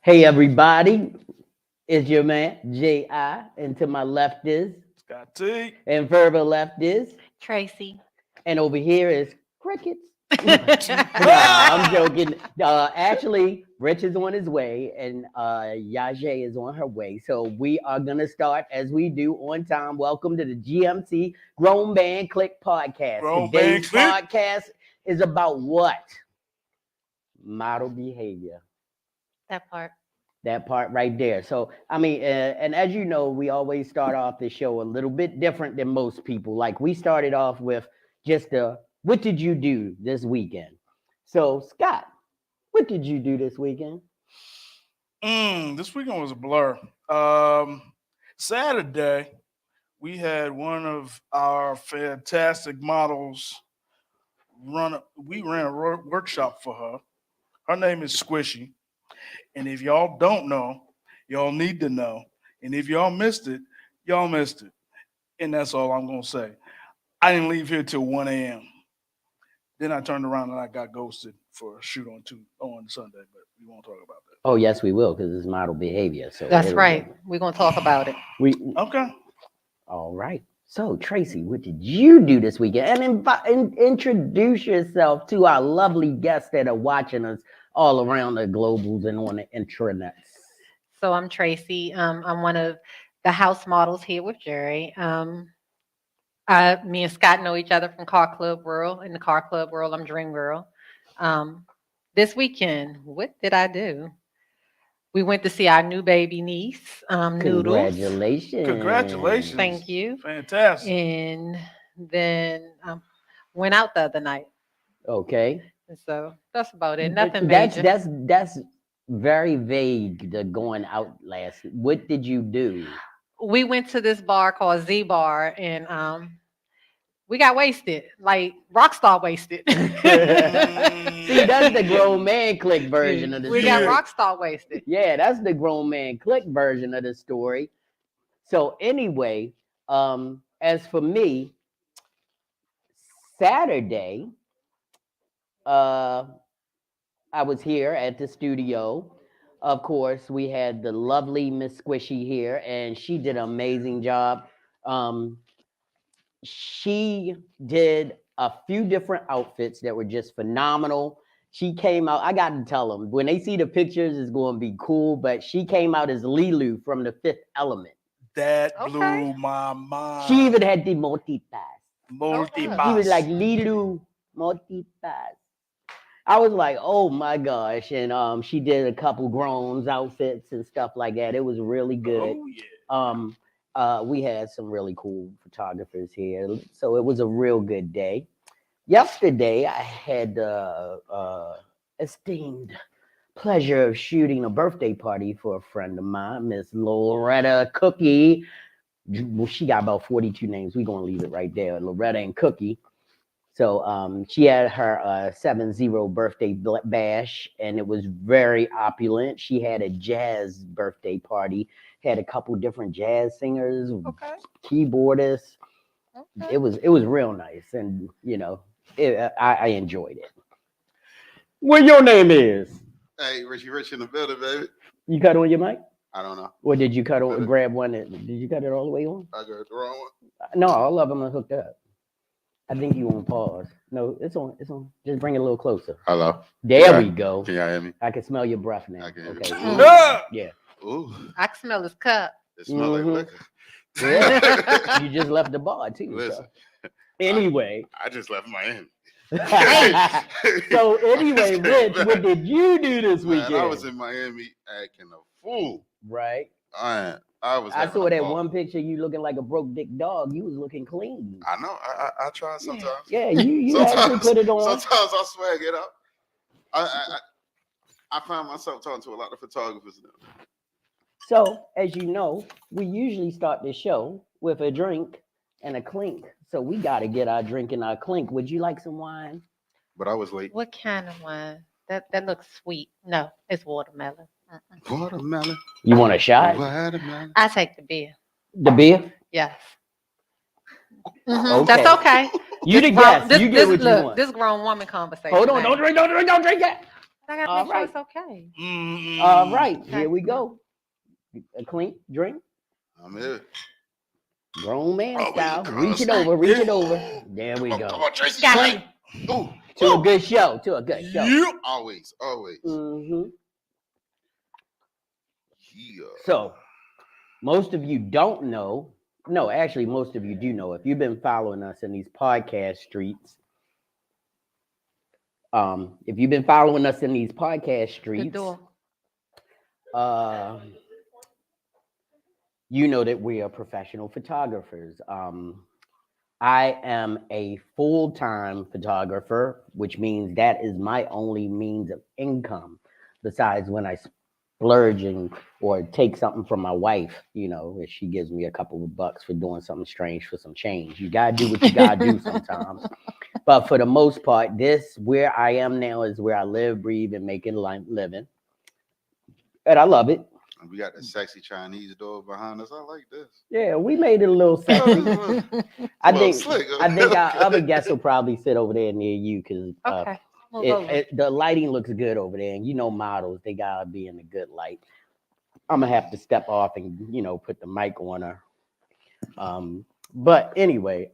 Hey everybody, it's your man J.I. and to my left is, Scott T. and further left is, Tracy. and over here is crickets. Nah, I'm Ah! joking. Actually, Rich is on his way and Yaje is on her way. So we are gonna start as we do on time. Welcome to the GMC Grown Man Clique Podcast. Grown Man Today's Clique. podcast is about what? Model behavior. That part. That part right there. So, I mean, and as you know, we always start off the show a little bit different than most people. Like we started off with just what did you do this weekend? So, Scott, what did you do this weekend? This weekend was a blur. Saturday, we had one of our fantastic models we ran a workshop for her. Her name is Squishy. And if y'all don't know, y'all need to know. And if y'all missed it, y'all missed it. And that's all I'm going to say. I didn't leave here till 1 a.m. Then I turned around and I got ghosted for a shoot on Sunday, but we won't talk about that. Oh, yes, we will, because it's model behavior. So That's right. We're going to talk about it. Okay. All right. So, Tracy, what did you do this weekend? And introduce yourself to our lovely guests that are watching us all around the globals and on the intranets. So I'm Tracy. I'm one of the house models here with Jerry. Me and Scott know each other from Car Club World. In the Car Club World, I'm Dream Girl. This weekend, what did I do? We went to see our new baby niece, Noodles. Congratulations. Thank you. Fantastic. And then went out the other night. Okay. And so that's about it. But Nothing major. That's very vague. The going out last. What did you do? We went to this bar called Z Bar, and we got wasted, like rock star wasted. See, that's the Grown Man Clique version of the We story. got rock star wasted. Yeah, that's the Grown Man Clique version of the story. So anyway, as for me, Saturday, I was here at the studio. Of course, we had the lovely Miss Squishy here, and she did an amazing job. She did a few different outfits that were just phenomenal. She came out, I got to tell them, when they see the pictures, it's going to be cool, but she came out as Lilu from The Fifth Element. That Okay. blew my mind. She even had the multi-pass. Multi-pass. She was like Lilu multi-pass. I was like, oh my gosh. And she did a couple Groans outfits and stuff like that. It was really good. Oh, yeah. We had some really cool photographers here. So it was a real good day. Yesterday, I had the esteemed pleasure of shooting a birthday party for a friend of mine, Miss Loretta Cookie. Well, she got about 42 names. We're going to leave it right there, Loretta and Cookie. So she had her 7-0 birthday bash, and it was very opulent. She had a jazz birthday party, had a couple different jazz singers, Okay. keyboardists. Okay. It was real nice, and I enjoyed it. What your name is? Hey, Richie Rich in the building, baby. You cut on your mic, I don't know. or did you cut on? Grab one. Did you cut it all the way on? I got the wrong one. No, all of them are hooked up. I think you on pause. No, it's on. It's on. Just bring it a little closer. Hello. There Yeah. we go. Can y'all hear me? I can smell your breath now. I can hear Okay. you. Ah! Yeah. Ooh, I can smell his cup. it smells Mhm. like liquor. Yeah. You just left the bar too. Listen, So. Anyway. I just left Miami. So anyway, Rich, what did you do this weekend? Man, I was in Miami acting a fool. Right. I was. I having saw a that ball. one picture. You looking like a broke dick dog. You was looking clean. I know. I try sometimes. Yeah, you actually put it on. Sometimes I swag it up. I find myself talking to a lot of photographers now. So, as you know, we usually start the show with a drink and a clink. So we got to get our drink and our clink. Would you like some wine? But I was late. What kind of wine? That looks sweet. No, it's watermelon. Watermelon. You want a shot? Watermelon. I take the beer. The beer? Yes. Okay. That's okay. You the Grown- guest. You get what you look, want. this grown woman conversation. Hold on. now. Don't drink that. I gotta All make sure right. it's okay. All right, Okay. here we go. A clean drink, I'm here. grown man Oh, we style. can Reach it cross. over, reach it Yeah. over. There we Come go. on, Tracy. Got Clink. Ooh. To a good show. To a good show. Yep. Always. hmm Yeah. So, most of you don't know. No, actually, most of you do know. If you've been following us in these podcast streets, if you've been following us in these podcast Good streets, door. you know that we are professional photographers. I am a full-time photographer, which means that is my only means of income, besides when I splurge or take something from my wife, if she gives me a couple of bucks for doing something strange for some change. You gotta do what you gotta do sometimes. But for the most part, where I am now is where I live, breathe, and make a living. And I love it. And we got the sexy Chinese door behind us. I like this. Yeah, we made it a little sexy. I Little think slick. I think our other guests will probably sit over there near you because Okay. We'll go. the lighting looks good over there, and models, they gotta be in a good light. I'm gonna have to step off and put the mic on her. But anyway,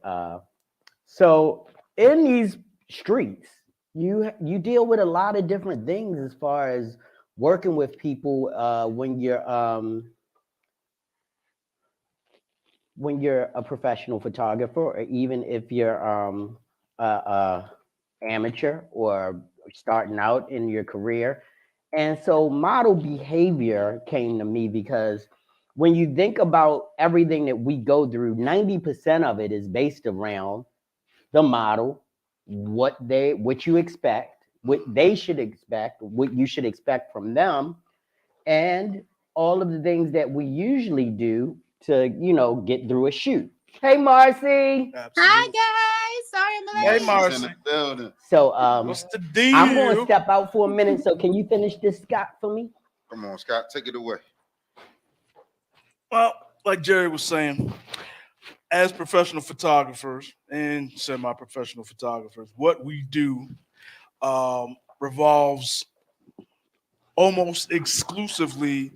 so in these streets, you deal with a lot of different things as far as working with people when you're a professional photographer, or even if you're amateur or starting out in your career. And so model behavior came to me because when you think about everything that we go through, 90% of it is based around the model, what you expect, what they should expect, what you should expect from them, and all of the things that we usually do to, get through a shoot. Hey, Marcy. Absolutely. Hi guys, sorry I'm Hey, late. She's Marcy. in the building. So What's the deal? I'm going to step out for a minute. So can you finish this, Scott, for me? Come on, Scott. Take it away. Well, like Jerry was saying, as professional photographers and semi-professional photographers, what we do revolves almost exclusively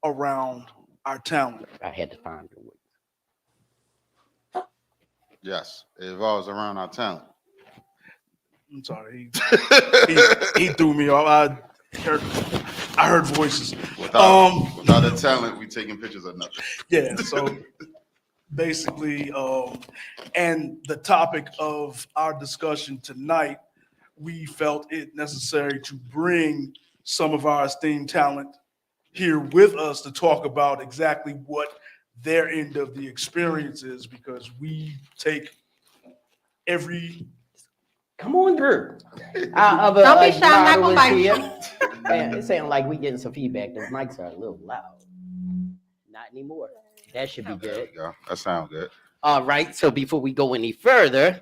around our talent. I had to find it. Yes, it revolves around our talent. I'm sorry, he threw me off. I heard voices. Without the talent, we taking pictures of nothing. Yeah, so basically, and the topic of our discussion tonight, we felt it necessary to bring some of our esteemed talent here with us to talk about exactly what their end of the experience is, because we take every Come on through. Don't be shy, I'm not gonna bite you. Man, it sounds like we getting some feedback. The mics are a little loud. Not anymore. That should be There good. we go. That sounds good. All right. So before we go any further,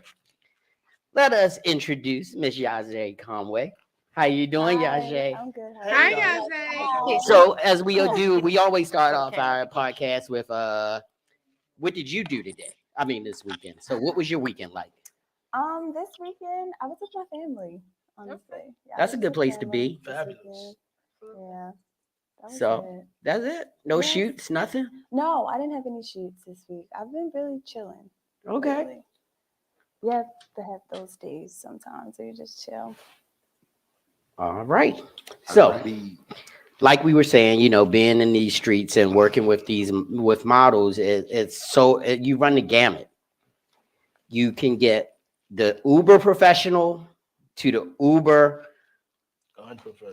let us introduce Miss Yaze Conway. How you doing, Yaze? I'm good. Hi, Yase. So as we do, we always start off our podcast with what did you do today? I mean, this weekend. So what was your weekend like? This weekend I was with my family. Honestly, yeah, I That's a was good with place to family be. this Fabulous. weekend. Yeah. That was So it. that's it. No Yeah. shoots, nothing. No, I didn't have any shoots this week. I've been really chilling. Okay. lately. You have to have those days sometimes, so you just chill. All right. So, like we were saying, being in these streets and working with models, you run the gamut. You can get the uber professional to the uber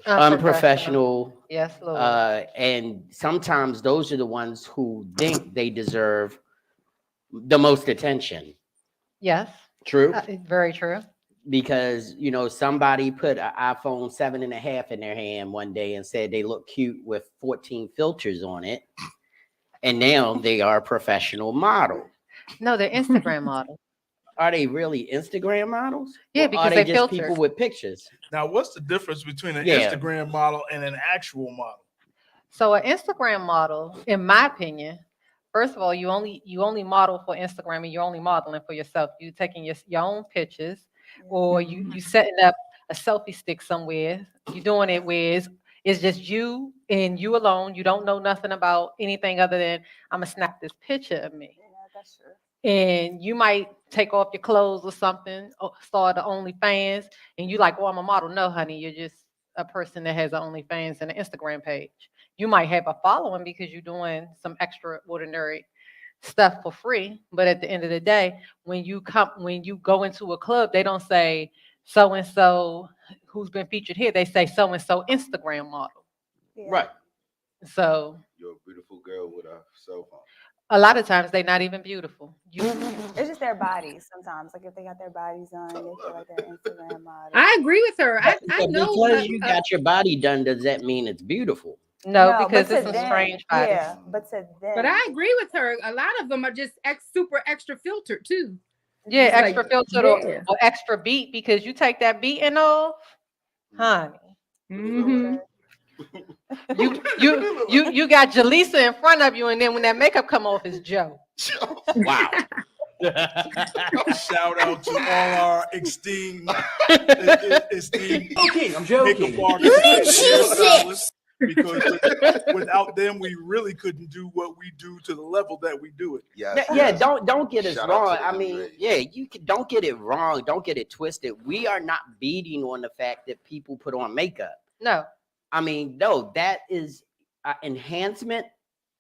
unprofessional. Yes, Lord. And sometimes those are the ones who think they deserve the most attention. Yes. True. Very true. Because somebody put an iPhone 7.5 in their hand one day and said they look cute with 14 filters on it, and now they are a professional model. No, they're Instagram models. Are they really Instagram models? Yeah, Or because are they just filter. people with pictures? Now, what's the difference between an Yeah. Instagram model and an actual model? So an Instagram model, in my opinion, first of all, you only model for Instagram, and you're only modeling for yourself. You taking your own pictures, or you setting up a selfie stick somewhere. You're doing it where it's just you and you alone. You don't know nothing about anything other than I'm gonna snap this picture of me. Yeah, that's true. And you might take off your clothes or something, or start the OnlyFans, and you like, oh, I'm a model. No, honey, you're just a person that has an OnlyFans and an Instagram page. You might have a following because you're doing some extraordinary stuff for free, but at the end of the day, when you go into a club, they don't say so and so who's been featured here. They say so and so Instagram model. Yeah. Right. So You're a beautiful girl with a cell phone. a lot of times they're not even beautiful. It's just their bodies sometimes. Like if they got their bodies done, they feel like they're Instagram models. I agree with her. I But know. because you got your body done, does that mean it's beautiful? No, No, because but it's to some them, strange bodies. Yeah, but to them. But I agree with her. A lot of them are just super extra filtered too. Yeah, It's extra like, filtered yeah. or extra beat, because you take that beating off, honey. Mm-hmm. You got Jaleesa in front of you, and then when that makeup come off, it's Joe. Wow. Shout out to all our esteemed I'm joking. makeup artists and hairstylists, because without them, we really couldn't do what we do to the level that we do it. Yes, Yeah, yes. don't get us Shout out wrong. to I them, mean, Ray. yeah, don't get it wrong. Don't get it twisted. We are not beating on the fact that people put on makeup. No, I mean, no, that is enhancement.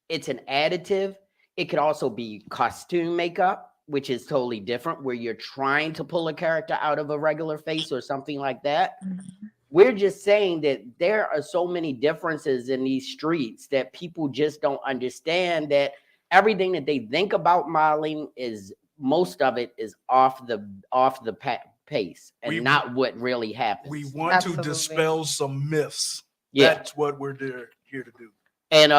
It's an additive. It could also be costume makeup, which is totally different, where you're trying to pull a character out of a regular face or something like that. We're just saying that there are so many differences in these streets that people just don't understand, that everything that they think about modeling is, most of it is off the pace and We- not what really happens. We want Absolutely. to dispel some myths. Yeah. That's what we're here to do. And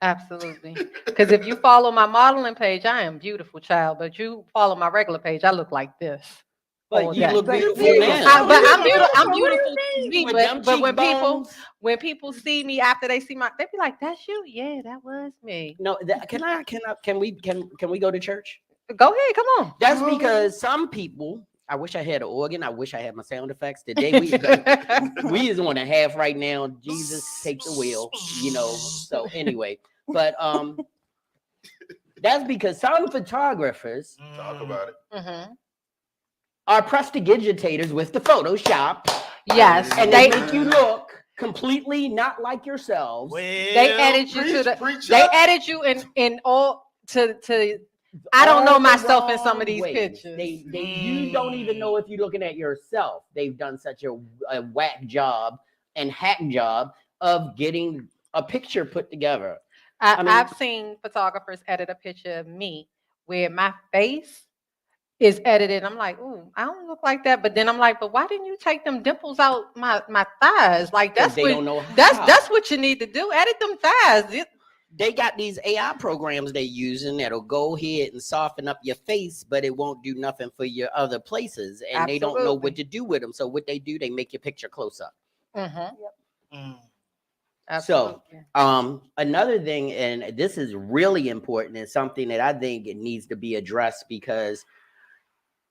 absolutely. Because if you follow my modeling page, I am beautiful, child. But you follow my regular page, I look like this. all but you day. look But beautiful you- now. But I'm beautiful. I'm beautiful to me. With them But cheekbones. when people see me after they see they be like, "That's you." Yeah, that was me. No, can we go to church? Go ahead, come on. That's because some people. I wish I had an organ. I wish I had my sound effects. Today we is on a half right now. Jesus, take the wheel. So anyway, but that's because some photographers Talk about it. Mhm. are prestidigitators with the Photoshop, Yes, and they they make you look completely not like yourselves. they edit you to the Preach they up. edit you in all to I don't know all the myself in some wrong of these ways. pictures. You don't even know if you're looking at yourself. They've done such a whack job and hack job of getting a picture put together. I mean- I've seen photographers edit a picture of me where my face is edited. I'm like, ooh, I don't look like that. But then I'm like, but why didn't you take them dimples out my thighs? Like 'Cause that's they what don't know how. that's what you need to do. Edit them thighs. They got these AI programs they're using that'll go ahead and soften up your face, but it won't do nothing for your other places, and they don't know what Absolutely. to do with them. So what they do, they make your picture close up. Mm. Absolutely. Another thing, and this is really important, and something that I think it needs to be addressed, because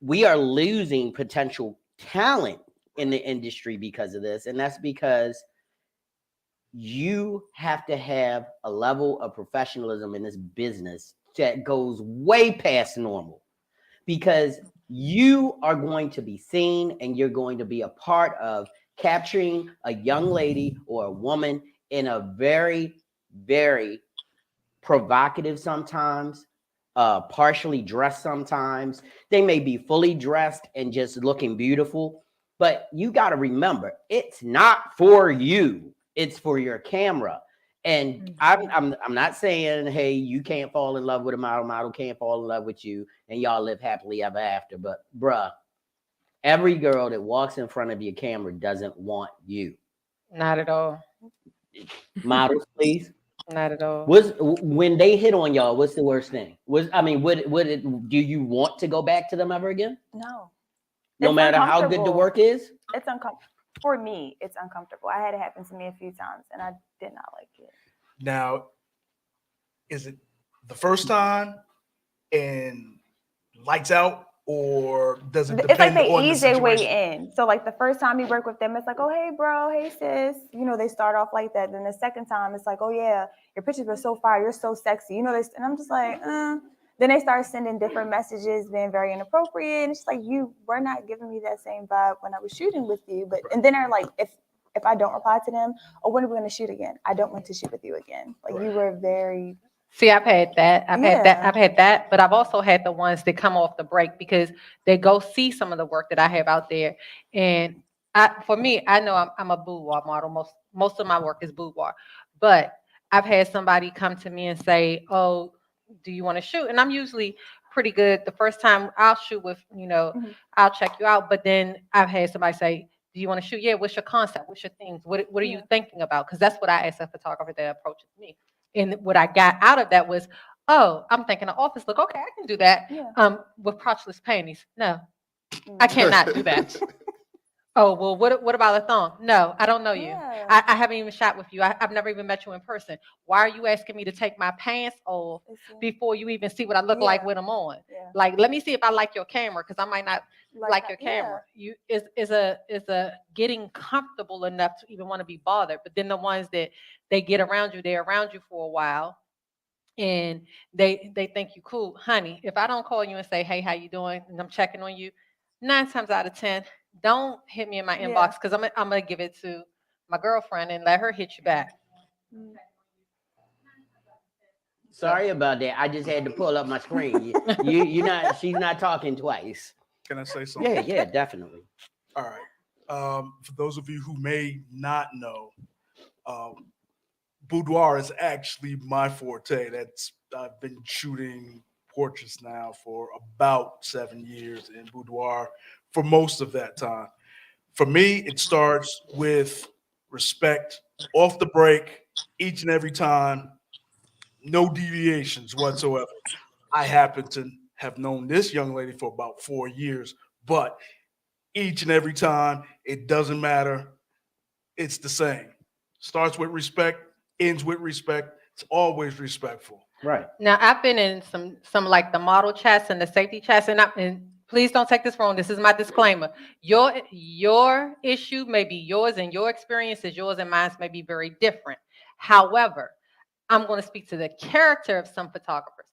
we are losing potential talent in the industry because of this, and that's because you have to have a level of professionalism in this business that goes way past normal, because you are going to be seen and you're going to be a part of capturing a young lady or a woman in a very, very provocative sometimes, partially dressed sometimes. They may be fully dressed and just looking beautiful, but you got to remember, it's not for you. It's for your camera. And I'm not saying, hey, you can't fall in love with a model can't fall in love with you, and y'all live happily ever after. But bruh, every girl that walks in front of your camera doesn't want you. Not at all. Models, please. Not at all. When they hit on y'all, what's the worst thing? Do you want to go back to them ever again? No. No It's matter how good the uncomfortable. work is? It's uncomfortable. For me, it's uncomfortable. I had it happen to me a few times, and I did not like it. Now, is it the first time and lights out, or does it It's like depend they on the ease their way situation? in. So like the first time you work with them, it's like, oh hey bro, hey sis. You know, they start off like that. Then the second time it's like, oh yeah, your pictures were so fire, you're so sexy. You know this, and I'm just like, Then they start sending different messages, being very inappropriate. And it's like you were not giving me that same vibe when I was shooting with you. But and then they're like, if I don't reply to them, oh when are we gonna shoot again? I don't want to shoot with you again. Like you were very See, I've had that. Yeah. I've had that, but I've also had the ones that come off the break because they go see some of the work that I have out there. And for me, I know I'm a boudoir model. Most of my work is boudoir, but I've had somebody come to me and say, "Oh, do you want to shoot?" And I'm usually pretty good. The first time I'll shoot with, Mhm. I'll check you out. But then I've had somebody say, "Do you want to shoot? Yeah. What's your concept? What's your things? What are you Yeah. thinking about?" Because that's what I ask a photographer that approaches me. And what I got out of that was, oh, I'm thinking an office look. Okay, I can do that. Yeah. With crotchless panties. No, I cannot do that. Oh, well, what about a thong? No, I don't know you. Yeah. I haven't even shot with you. I've never even met you in person. Why are you asking me to take my pants off before you even see what I look like Yeah. with them on? Yeah. Like, let me see if I like your camera, because I might not like your yeah. camera. You is a getting comfortable enough to even want to be bothered. But then the ones that they get around you, they're around you for a while, and they think you cool, honey. If I don't call you and say, hey, how you doing, and I'm checking on you, 9 times out of 10, don't hit me in my Yeah. inbox, because I'm gonna give it to my girlfriend and let her hit you back. Mm. Sorry about that. I just had to pull up my screen. You not. She's not talking twice. Can I say something? Yeah, definitely. All right. For those of you who may not know, boudoir is actually my forte. I've been shooting portraits now for about 7 years in boudoir for most of that time. For me, it starts with respect off the break each and every time, no deviations whatsoever. I happen to have known this young lady for about 4 years, but each and every time, it doesn't matter. It's the same. Starts with respect, ends with respect. It's always respectful. Right. Now, I've been in some like the model chats and the safety chats, and please don't take this wrong. This is my disclaimer. Your issue may be yours, and your experience is yours, and mine may be very different. However, I'm going to speak to the character of some photographers.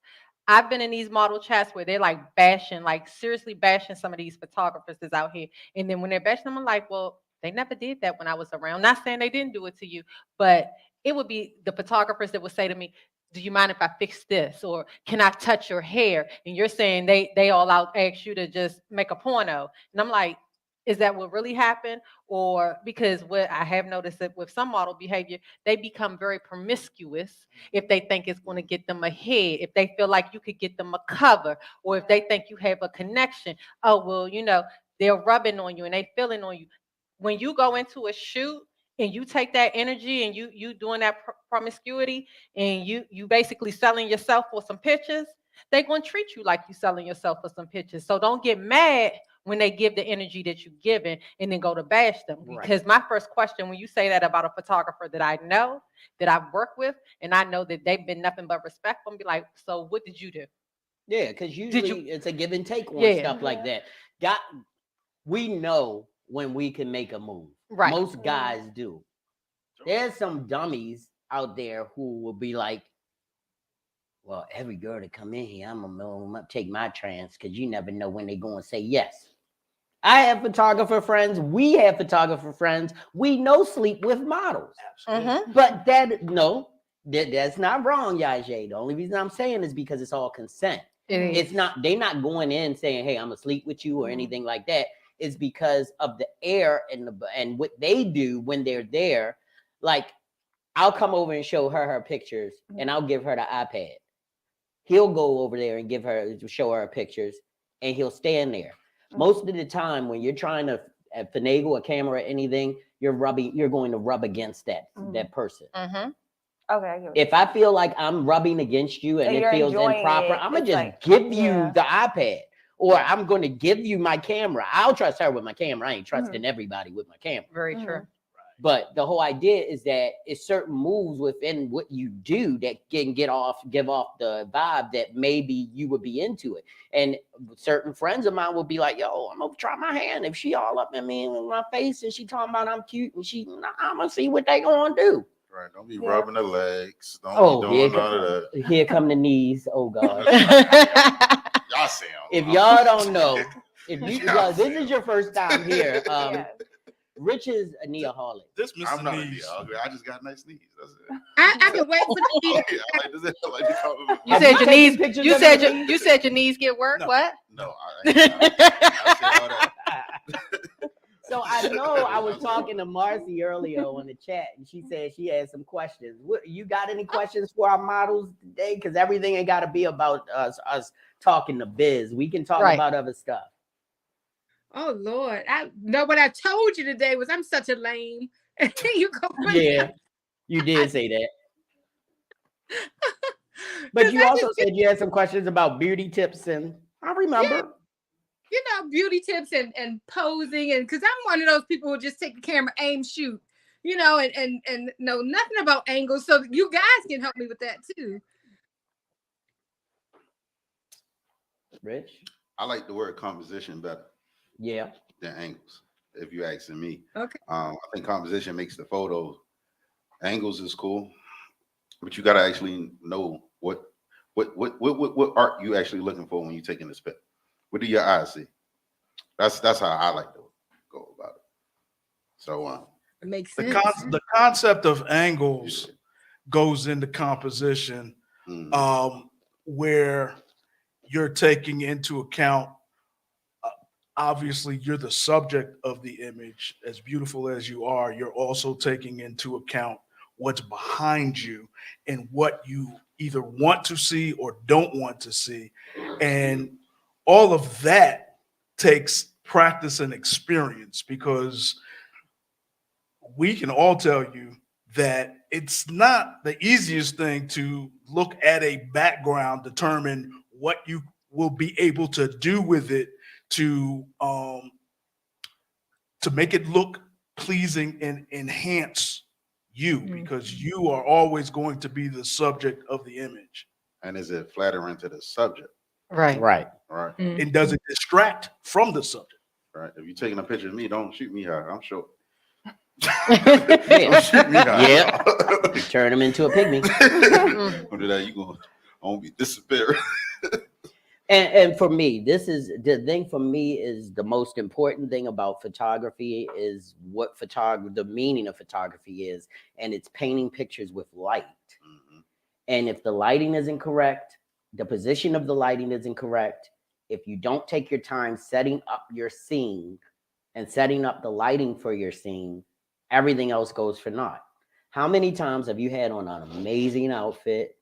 I've been in these model chats where they're like bashing, like seriously bashing some of these photographers that's out here. And then when they're bashing them, I'm like, well, they never did that when I was around. Not saying they didn't do it to you, but it would be the photographers that would say to me, do you mind if I fix this? Or can I touch your hair? And you're saying they all out ask you to just make a porno. And I'm like, is that what really happened? Or because what I have noticed that with some model behavior, they become very promiscuous if they think it's going to get them ahead, if they feel like you could get them a cover, or if they think you have a connection. Oh, well, they're rubbing on you and they feeling on you. When you go into a shoot and you take that energy and you doing that promiscuity, and you basically selling yourself for some pictures, they're going to treat you like you selling yourself for some pictures. So don't get mad when they give the energy that you're giving and then go to bash them. Right. Because my first question, when you say that about a photographer that I know, that I've worked with, and I know that they've been nothing but respectful, and be like, so what did you do? Yeah, because usually it's a give and take on Yeah. stuff like that. We know when we can make a move. Right. Most guys do. There's some dummies out there who will be like, well, every girl that come in here, I'm gonna take my chance, because you never know when they're going to say yes. I have photographer friends. We have photographer friends. We know sleep with models. Mm-hmm. But that's not wrong, Yajay. The only reason I'm saying is because it's all consent. It's not, they're not going in saying, hey, I'm gonna sleep with you or anything like that. It's because of the air and what they do when they're there. Like, I'll come over and show her pictures, and I'll give her the iPad. He'll go over there and show her pictures, and he'll stand there. Most of the time when you're trying to finagle a camera or anything, you're going to rub against that person. Mm-hmm. Okay, I get it. If I feel like I'm rubbing against you and it feels improper, I'm gonna just give you the iPad, or I'm going to give you my camera. I'll trust her with my camera. I ain't trusting everybody with my camera. Very true. But the whole idea is that it's certain moves within what you do that can give off the vibe that maybe you would be into it. And certain friends of mine will be like, yo, I'm gonna try my hand. If she all up in me in my face and she talking about I'm cute and I'm gonna see what they gonna do. Right. Don't be rubbing the legs. Don't Oh, be doing none of that. here come the knees. Oh God. Y'all sound. If y'all don't know, if you Y'all this is your first time here, Yes. Rich is a neaholic. This I'm Mr. not Knees. ugly. I just got nice knees. That's it. I can wait for the Oh, meeting. yeah, I like this. I like to compliment. You Have said you your taken knees. pictures You of said your your knees? you said your knees get work. No. What? No, I said all that. So I know I was talking to Marcy earlier on the chat, and she said she had some questions. You got any questions for our models today? Because everything ain't got to be about us talking to biz. We can talk Right. about other stuff. Oh Lord. I know what I told you today was I'm such a lame. You go Yeah, you did say that. But 'Cause you I also just, said you had some questions about beauty tips, and I remember. beauty tips and posing, and because I'm one of those people who just take the camera, aim, shoot, and know nothing about angles. So you guys can help me with that too. Rich? I like the word composition better Yeah. than angles. If you're asking me, Okay. I think composition makes the photo. Angles is cool, but you got to actually know what art you actually looking for when you're taking this picture. What do your eyes see? That's how I like to go about it. So It makes The, sense. the concept of angles goes into composition, where you're taking into account, obviously you're the subject of the image. As beautiful as you are, you're also taking into account what's behind you and what you either want to see or don't want to see. And all of that takes practice and experience, because we can all tell you that it's not the easiest thing to look at a background, determine what you will be able to do with it to make it look pleasing and enhance you, because you are always going to be the subject of the image. and is it flattering to the subject? Right. Right. Right, And does it distract from the subject? right. If you're taking a picture of me, don't shoot me high. I'm short. Yeah. Don't shoot me high. Yeah. Turn him into a pygmy. Under that, you gonna be disappearing. And for me, this is the thing. For me, is the most important thing about photography is what the meaning of photography is, and it's painting pictures with light. And if the lighting isn't correct, the position of the lighting isn't correct, if you don't take your time setting up your scene and setting up the lighting for your scene, everything else goes for naught. How many times have you had on an amazing outfit?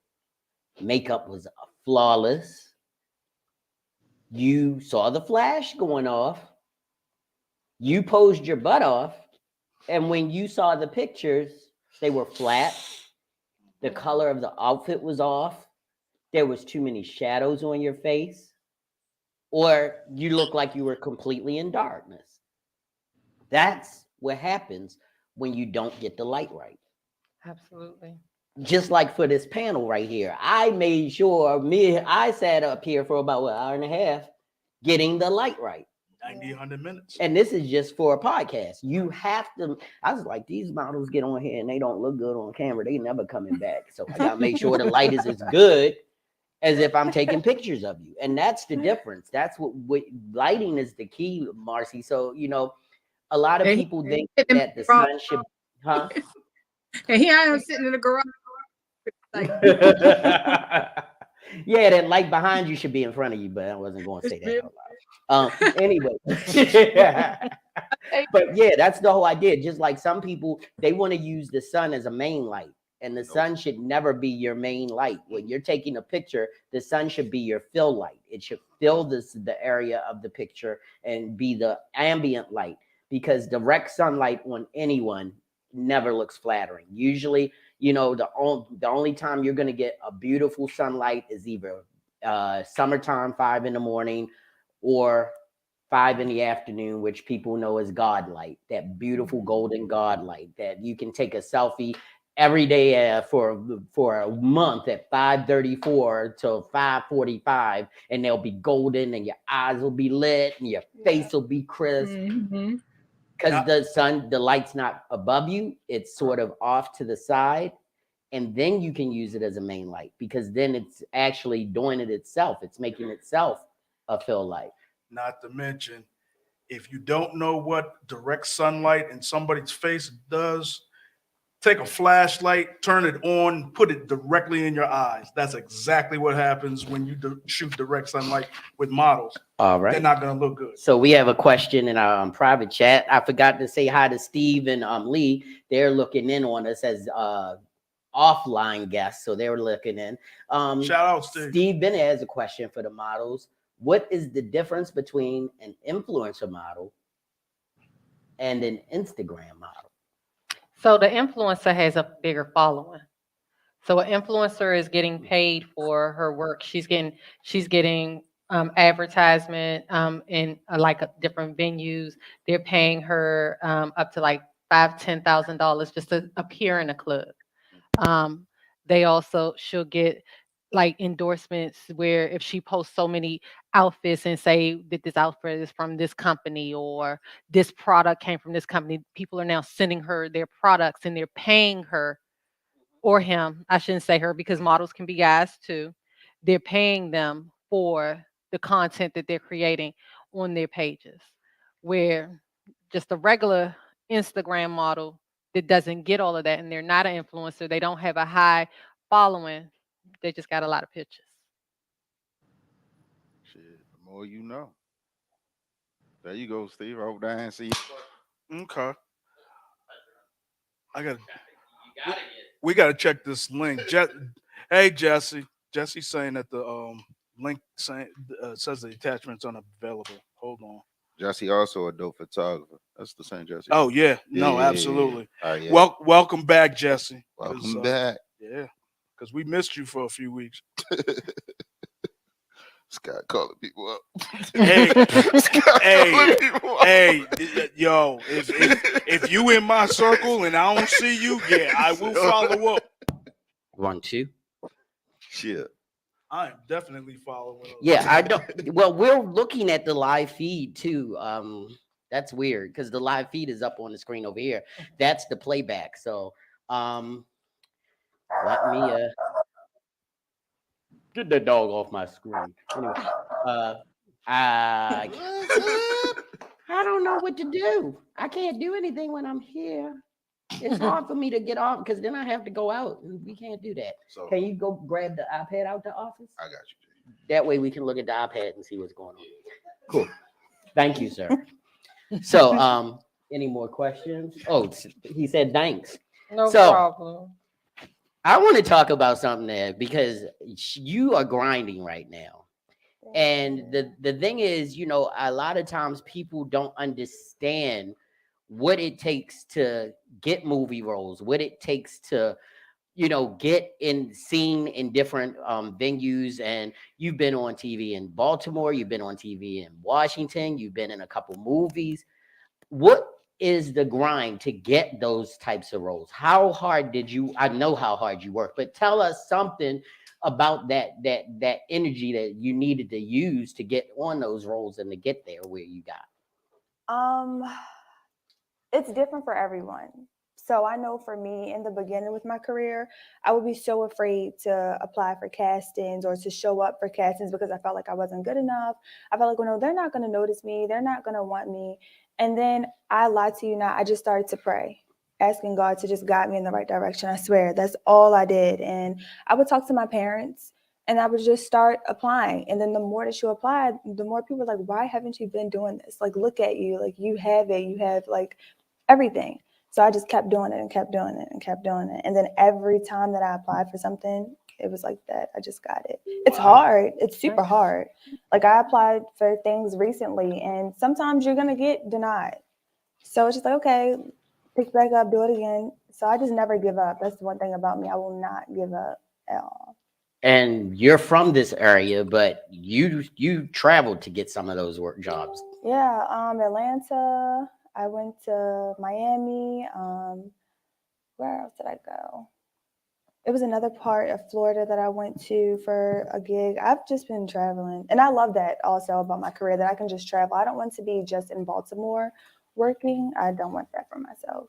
Makeup was flawless. You saw the flash going off. You posed your butt off. And when you saw the pictures, they were flat. The color of the outfit was off. There was too many shadows on your face. Or you look like you were completely in darkness. That's what happens when you don't get the light right. Absolutely. Just like for this panel right here, I made sure I sat up here for about an hour and a half getting the light right. 90, 100 minutes. And this is just for a podcast. You have to. I was like, these models get on here and they don't look good on camera. They never coming back. So I gotta make sure the light is as good as if I'm taking pictures of you. And that's the difference. That's what lighting is the key, Marcy. So a lot of people think that the sun should, huh? And here I am sitting in the garage. Like, Yeah, that light behind you should be in front of you, but I wasn't going to say that out loud. Anyway, but yeah, that's the whole idea. Just like some people, they want to use the sun as a main light, and the sun should never be your main light. When you're taking a picture, the sun should be your fill light. It should fill the area of the picture and be the ambient light, because direct sunlight on anyone never looks flattering. Usually, the only time you're going to get a beautiful sunlight is either summertime, 5 a.m, or 5 in the afternoon, which people know as God light, that beautiful golden God light that you can take a selfie every day for a month at 5:34 till 5:45, and they'll be golden, and your eyes will be lit, and your face will be crisp. Mhm. Because the light's not above you, it's sort of off to the side. And then you can use it as a main light, because then it's actually doing it itself. It's making itself a fill light. Not to mention, if you don't know what direct sunlight in somebody's face does, take a flashlight, turn it on, put it directly in your eyes. That's exactly what happens when you shoot direct sunlight with models. All right. They're not going to look good. So we have a question in our private chat. I forgot to say hi to Steve and Lee. They're looking in on us as offline guests, so they were looking in. Shout out, Steve. Steve Bennett has a question for the models. What is the difference between an influencer model and an Instagram model? So the influencer has a bigger following. So an influencer is getting paid for her work. She's getting advertisement in different venues. They're paying her up to like $5,000-$10,000 just to appear in a club. She'll get like endorsements where if she posts so many outfits and say that this outfit is from this company or this product came from this company, people are now sending her their products and they're paying her or him. I shouldn't say her because models can be guys too. They're paying them for the content that they're creating on their pages, where just a regular Instagram model that doesn't get all of that and they're not an influencer, they don't have a high following, they just got a lot of pictures. Shit, the more you know. There you go, Steve. I hope that and see you. Okay. We got to check this link. Hey, Jesse. Jesse's saying that the link says the attachment's unavailable. Hold on. Jesse also a dope photographer. That's the same Jesse. Oh, yeah. No, Yeah. absolutely. All right, yeah. Welcome back, Jesse. Welcome back. Yeah, because we missed you for a few weeks. Scott calling people up. Hey, Scott calling people up. hey, yo, if you in my circle and I don't see you, yeah, I will follow up. 1, 2. Shit. I am definitely following up. Yeah, I don't. Well, we're looking at the live feed too. That's weird because the live feed is up on the screen over here. That's the playback. So, let me get that dog off my screen. Anyway, I don't know what to do. I can't do anything when I'm here. It's hard for me to get off because then I have to go out and we can't do that. So Can you go grab the iPad out the office? I got you. That way we can look at the iPad and see what's going on. Cool. Thank you, sir. So, any more questions? Oh, he said thanks. No So- problem. I want to talk about something there because you are grinding right now. And the thing is, you know, a lot of times people don't understand what it takes to get movie roles, what it takes to, you know, get seen in different venues. And you've been on TV in Baltimore, you've been on TV in Washington, you've been in a couple movies. What is the grind to get those types of roles? How hard did you? I know how hard you work, but tell us something about that energy that you needed to use to get on those roles and to get there where you got. It's different for everyone. So I know for me in the beginning with my career, I would be so afraid to apply for castings or to show up for castings because I felt like I wasn't good enough. I felt like, well, no, they're not going to notice me. They're not going to want me. And then I lied to you not. I just started to pray, asking God to just guide me in the right direction. I swear, that's all I did. And I would talk to my parents and I would just start applying. And then the more that you applied, the more people were like, why haven't you been doing this? Like, look at you. Like, you have it. You have like everything. So I just kept doing it and kept doing it and kept doing it. And then every time that I applied for something, it was like that. I just got it. It's hard. It's super hard. Like I applied for things recently and sometimes you're going to get denied. So it's just like, okay, pick back up, do it again. So I just never give up. That's the one thing about me. I will not give up at all. And you're from this area, but you traveled to get some of those work jobs. Yeah, Atlanta. I went to Miami. Where else did I go? It was another part of Florida that I went to for a gig. I've just been traveling. And I love that also about my career, that I can just travel. I don't want to be just in Baltimore working. I don't want that for myself.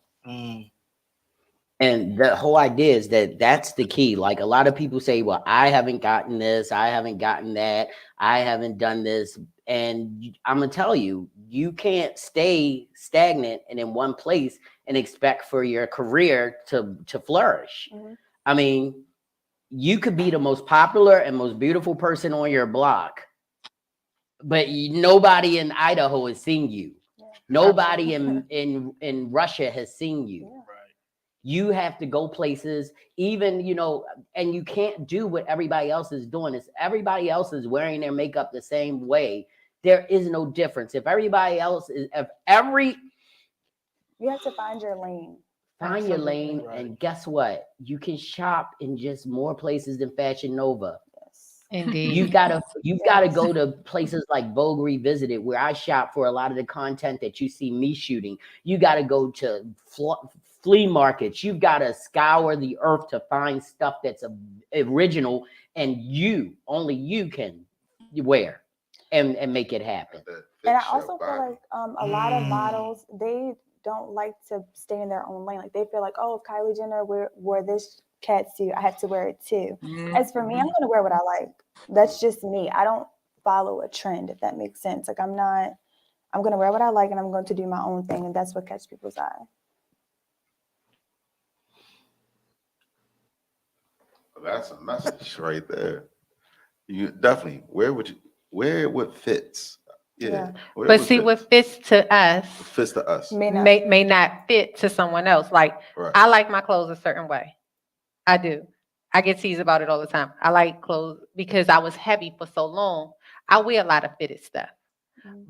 And the whole idea is that that's the key. Like a lot of people say, well, I haven't gotten this, I haven't gotten that, I haven't done this. And I'm going to tell you, you can't stay stagnant and in one place and expect for your career to flourish. Mhm. I mean, you could be the most popular and most beautiful person on your block, but nobody in Idaho has seen you. Yeah. Nobody in Russia has seen you. Yeah. You have to go places, even, and you can't do what everybody else is doing. If everybody else is wearing their makeup the same way, there is no difference. If everybody else is, You have to find your lane. find your lane, Right. and guess what? You can shop in just more places than Fashion Nova. Yes. Indeed. You've got to go to places like Vogue Revisited, where I shop for a lot of the content that you see me shooting. You got to go to flea markets. You've got to scour the earth to find stuff that's original, and only you can wear and make it happen. And I also feel like a lot of models, they don't like to stay in their own lane. Like they feel like, oh, if Kylie Jenner wore this cat suit, I have to wear it too. As for me, I'm going to wear what I like. That's just me. I don't follow a trend, if that makes sense. Like I'm going to wear what I like, and I'm going to do my own thing, and that's what catches people's eye. That's a message right there. You definitely wear what fits. Yeah. wear But see, what fits to us fits to us. may not fit to someone else. Like Right. I like my clothes a certain way. I do. I get teased about it all the time. I like clothes because I was heavy for so long. I wear a lot of fitted stuff.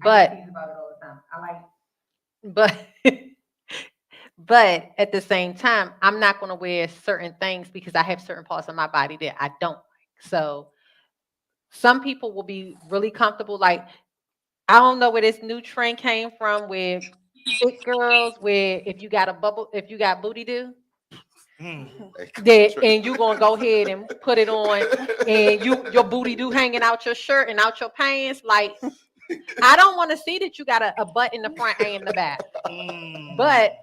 But but at the same time, I'm not going to wear certain things because I have certain parts of my body that I don't like. So some people will be really comfortable. Like, I don't know where this new trend came from with fit girls, where if you got booty do, and you gonna go ahead and put it on, and your booty do hanging out your shirt and out your pants. Like, I don't want to see that you got a butt in the front and in the back. But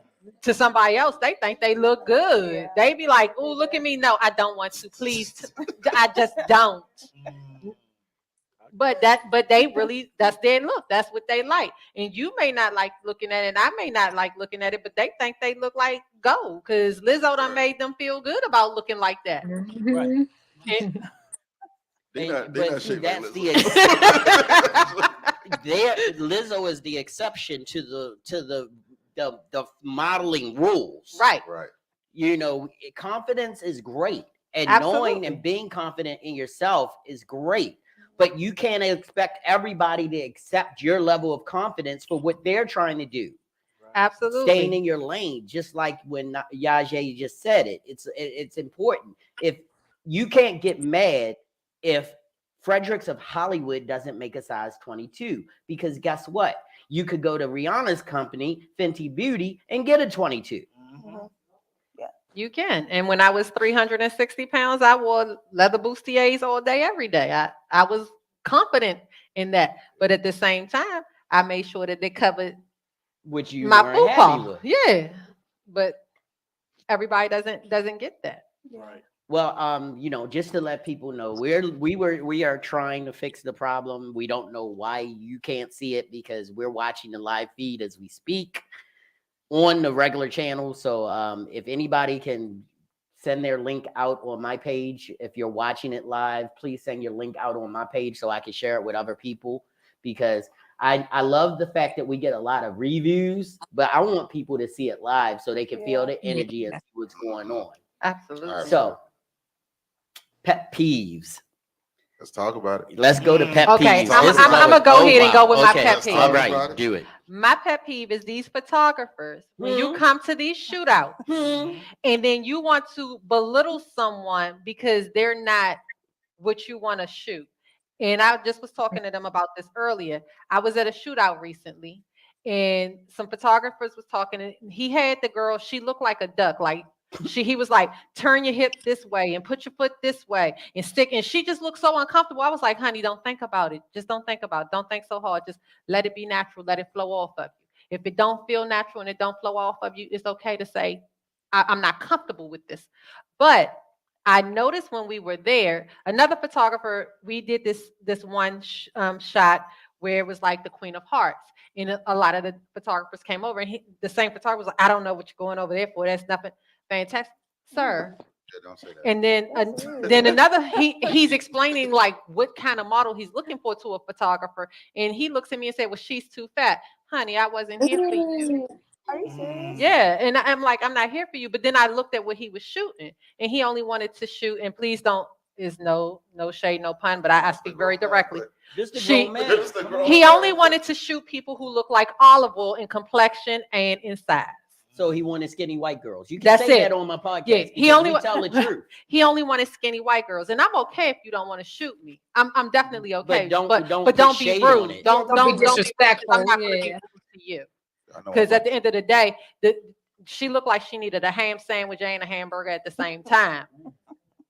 to somebody else, they think they look good. Yeah. They be like, "Oh, look at me." No, I don't want to. Please, I just don't. But they really, that's their look. That's what they like. And you may not like looking at it, and I may not like looking at it, but they think they look like gold because Lizzo done mate them feel good about looking like that. Mhm. And- They not But see, shaped like that's Lizzo. Lizzo is the exception to the modeling rules. right. Right. Confidence is great, and Absolutely. knowing and being confident in yourself is great. But you can't expect everybody to accept your level of confidence for what they're trying to do. Absolutely. Staying in your lane, just like when Yaje just said it. It's important. If you can't get mad if Fredericks of Hollywood doesn't make a size 22, because guess what? You could go to Rihanna's company, Fenty Beauty, and get a 22. Mhm. You can. And when I was 360 pounds, I wore leather bustiers all day, every day. I was confident in that. But at the same time, I made sure that they covered Which you my weren't happy fupa. with. Yeah. But everybody doesn't get that. Right. Well, just to let people know, we are trying to fix the problem. We don't know why you can't see it, because we're watching the live feed as we speak on the regular channel. So if anybody can send their link out on my page, if you're watching it live, please send your link out on my page so I can share it with other people, because I love the fact that we get a lot of reviews, but I want people to see it live so they can feel the energy and see what's going on. Absolutely. All right. So, pet peeves. Let's talk about it. Let's go to pet Okay, peeves. I'm This is gonna go oh, ahead and wow. go with my Okay, pet peeve. All Talk about right, it. do it. My pet peeve is these photographers. When you come to these shootouts and then you want to belittle someone because they're not what you want to shoot. And I just was talking to them about this earlier. I was at a shootout recently, and some photographers was talking, and he had the girl, she looked like a duck. Like he was like, turn your hip this way and put your foot this way and stick. And she just looked so uncomfortable. I was like, honey, don't think about it. Just don't think about it. Don't think so hard. Just let it be natural. Let it flow off of you. If it don't feel natural and it don't flow off of you, it's okay to say, I'm not comfortable with this. But I noticed when we were there, another photographer, we did this one shot where it was like the Queen of Hearts. And a lot of the photographers came over, and the same photographer was like, I don't know what you're going over there for. That's nothing fantastic, sir. Yeah, don't say that. And then another, he's explaining like what kind of model he's looking for to a photographer. And he looks at me and said, well, she's too fat. Honey, I wasn't here for you. Are you serious? Yeah, and I'm like, I'm not here for you. But then I looked at what he was shooting, and he only wanted to shoot. And please don't, is no shade, no pun, but I speak very directly. This the She- grown man. This the grown He man. only wanted to shoot people who look like olive oil in complexion and in size. So he wanted skinny white girls. You can That's say it. that on my podcast. Yeah, he because only we wa- tell the truth. He only wanted skinny white girls, and I'm okay if you don't want to shoot me. I'm definitely okay, don't but put don't be shade on rude. it. Don't Don't be be disrespectful, I'm not going to be yeah. rude to you. I know Because I'm at the end of the day, she looked like she needed a ham sandwich and a hamburger at the same time.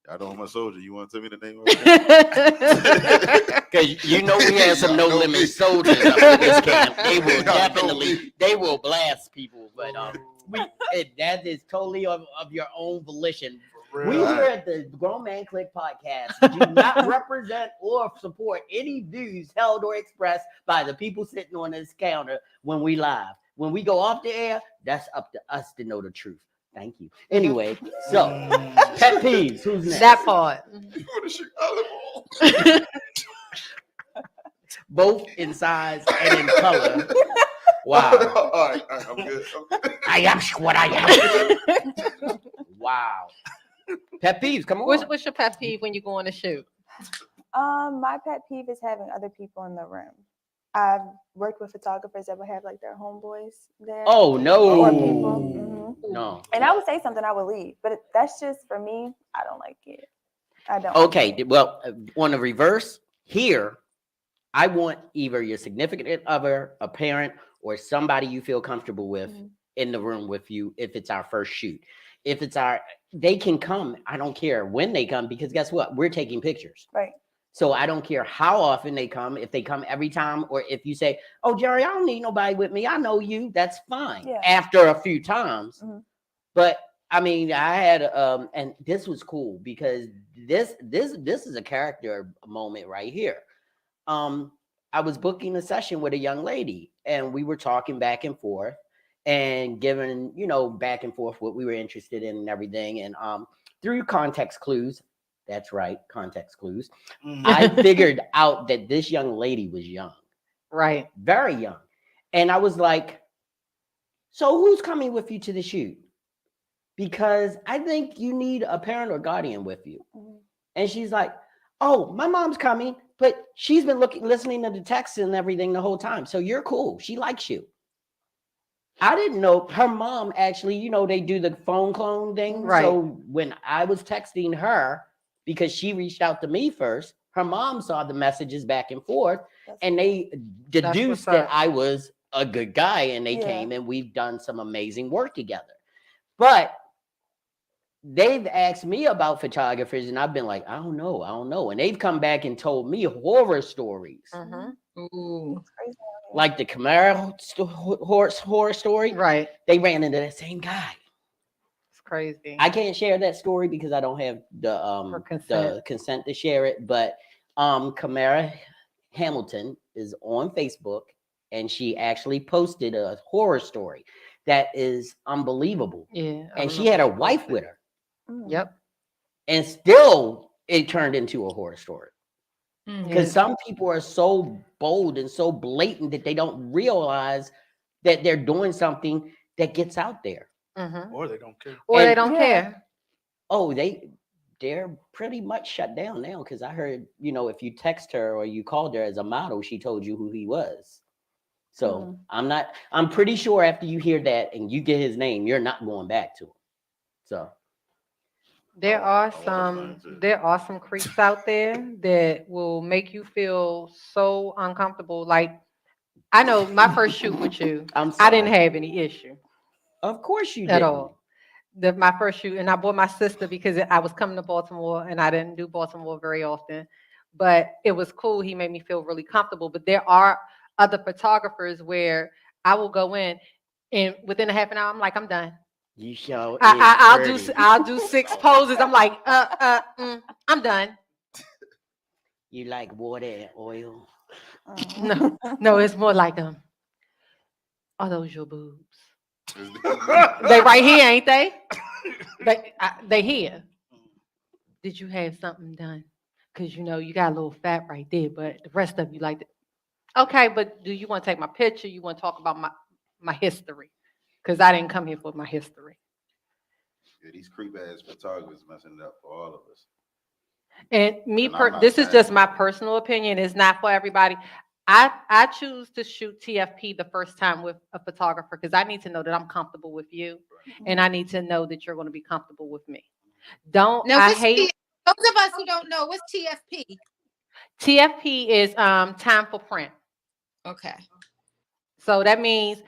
I know I'm a soldier. You want to tell me the name of it? Because you know we had some no limit soldiers up in this camp. They will definitely, they will blast people. But that is totally of your own volition. We here at the Grown Man Clique Podcast do not represent or support any views held or expressed by the people sitting on this counter when we live. When we go off the air, that's up to us to know the truth. Thank you. Anyway, so pet peeves. Who's next? That part. You want to shoot olive oil? Both in size and in color. Wow. All right, I'm good. I am what I am. Wow. Pet peeves, come on. What's your pet peeve when you go on a shoot? My pet peeve is having other people in the room. I've worked with photographers that would have like their homeboys there. Oh no. Or people. No. And I would say something, I would leave, but that's just for me. I don't like it. I don't. Okay, well, on the reverse, here, I want either your significant other, a parent, or somebody you feel comfortable with in the room with you if it's our first shoot. If it's they can come. I don't care when they come, because guess what? We're taking pictures. Right. So I don't care how often they come, if they come every time, or if you say, oh, Jerry, I don't need nobody with me. I know you. That's fine. Yeah. After a few times. But I mean, I had, and this was cool because this is a character moment right here. I was booking a session with a young lady, and we were talking back and forth and giving, back and forth what we were interested in and everything. And through context clues, that's right, context clues, I figured out that this young lady was young. Right. Very young. And I was like, so who's coming with you to the shoot? Because I think you need a parent or guardian with you. And she's like, oh, my mom's coming, but she's been listening to the texts and everything the whole time. So you're cool. She likes you. I didn't know her mom actually, they do the phone clone thing. Right. So when I was texting her, because she reached out to me first, her mom saw the messages back and forth, and they deduced that I was a good guy, and they came, and we've done some amazing work together. But they've asked me about photographers, and I've been like, I don't know. And they've come back and told me horror stories. Ooh. Like the Camaro horror story. Right. They ran into that same guy. It's crazy. I can't share that story because I don't have the consent to share it. But Camara Hamilton is on Facebook, and she actually posted a horror story that is unbelievable. Yeah. And she had her wife with her. Yep. And still it turned into a horror story. Because Yeah. some people are so bold and so blatant that they don't realize that they're doing something that gets out there. Or they don't care. Or And- they don't care. Oh, they're pretty much shut down now, because I heard, if you text her or you called her as a model, she told you who he was. So I'm pretty sure after you hear that and you get his name, you're not going back to him. So There Oh, are I was some fine, too. there are some creeps out there that will make you feel so uncomfortable. Like I know my first shoot with you, I'm I didn't sorry. have any issue Of course you at didn't. all. My first shoot, and I brought my sister because I was coming to Baltimore, and I didn't do Baltimore very often. But it was cool. He made me feel really comfortable. But there are other photographers where I will go in, and within a half an hour, I'm like, I'm done. You show I'll do 6 poses. I'm like, I'm done. You like water and oil. No, no, it's more like are those your boobs? They right here, ain't they? They here. Did you have something done? Because you got a little fat right there, but the rest of you like that. Okay, but do you want to take my picture? You want to talk about my history? Because I didn't come here for my history. Yeah, these creep ass photographers messing it up for all of us. And I'm not this is saying just my that. personal opinion. It's not for everybody. I choose to shoot TFP the first time with a photographer because I need to know that I'm comfortable with you, and I need to know that you're going to be comfortable with me. Now, I hate those of us who don't know, what's TFP? TFP is time for print. Okay. So that means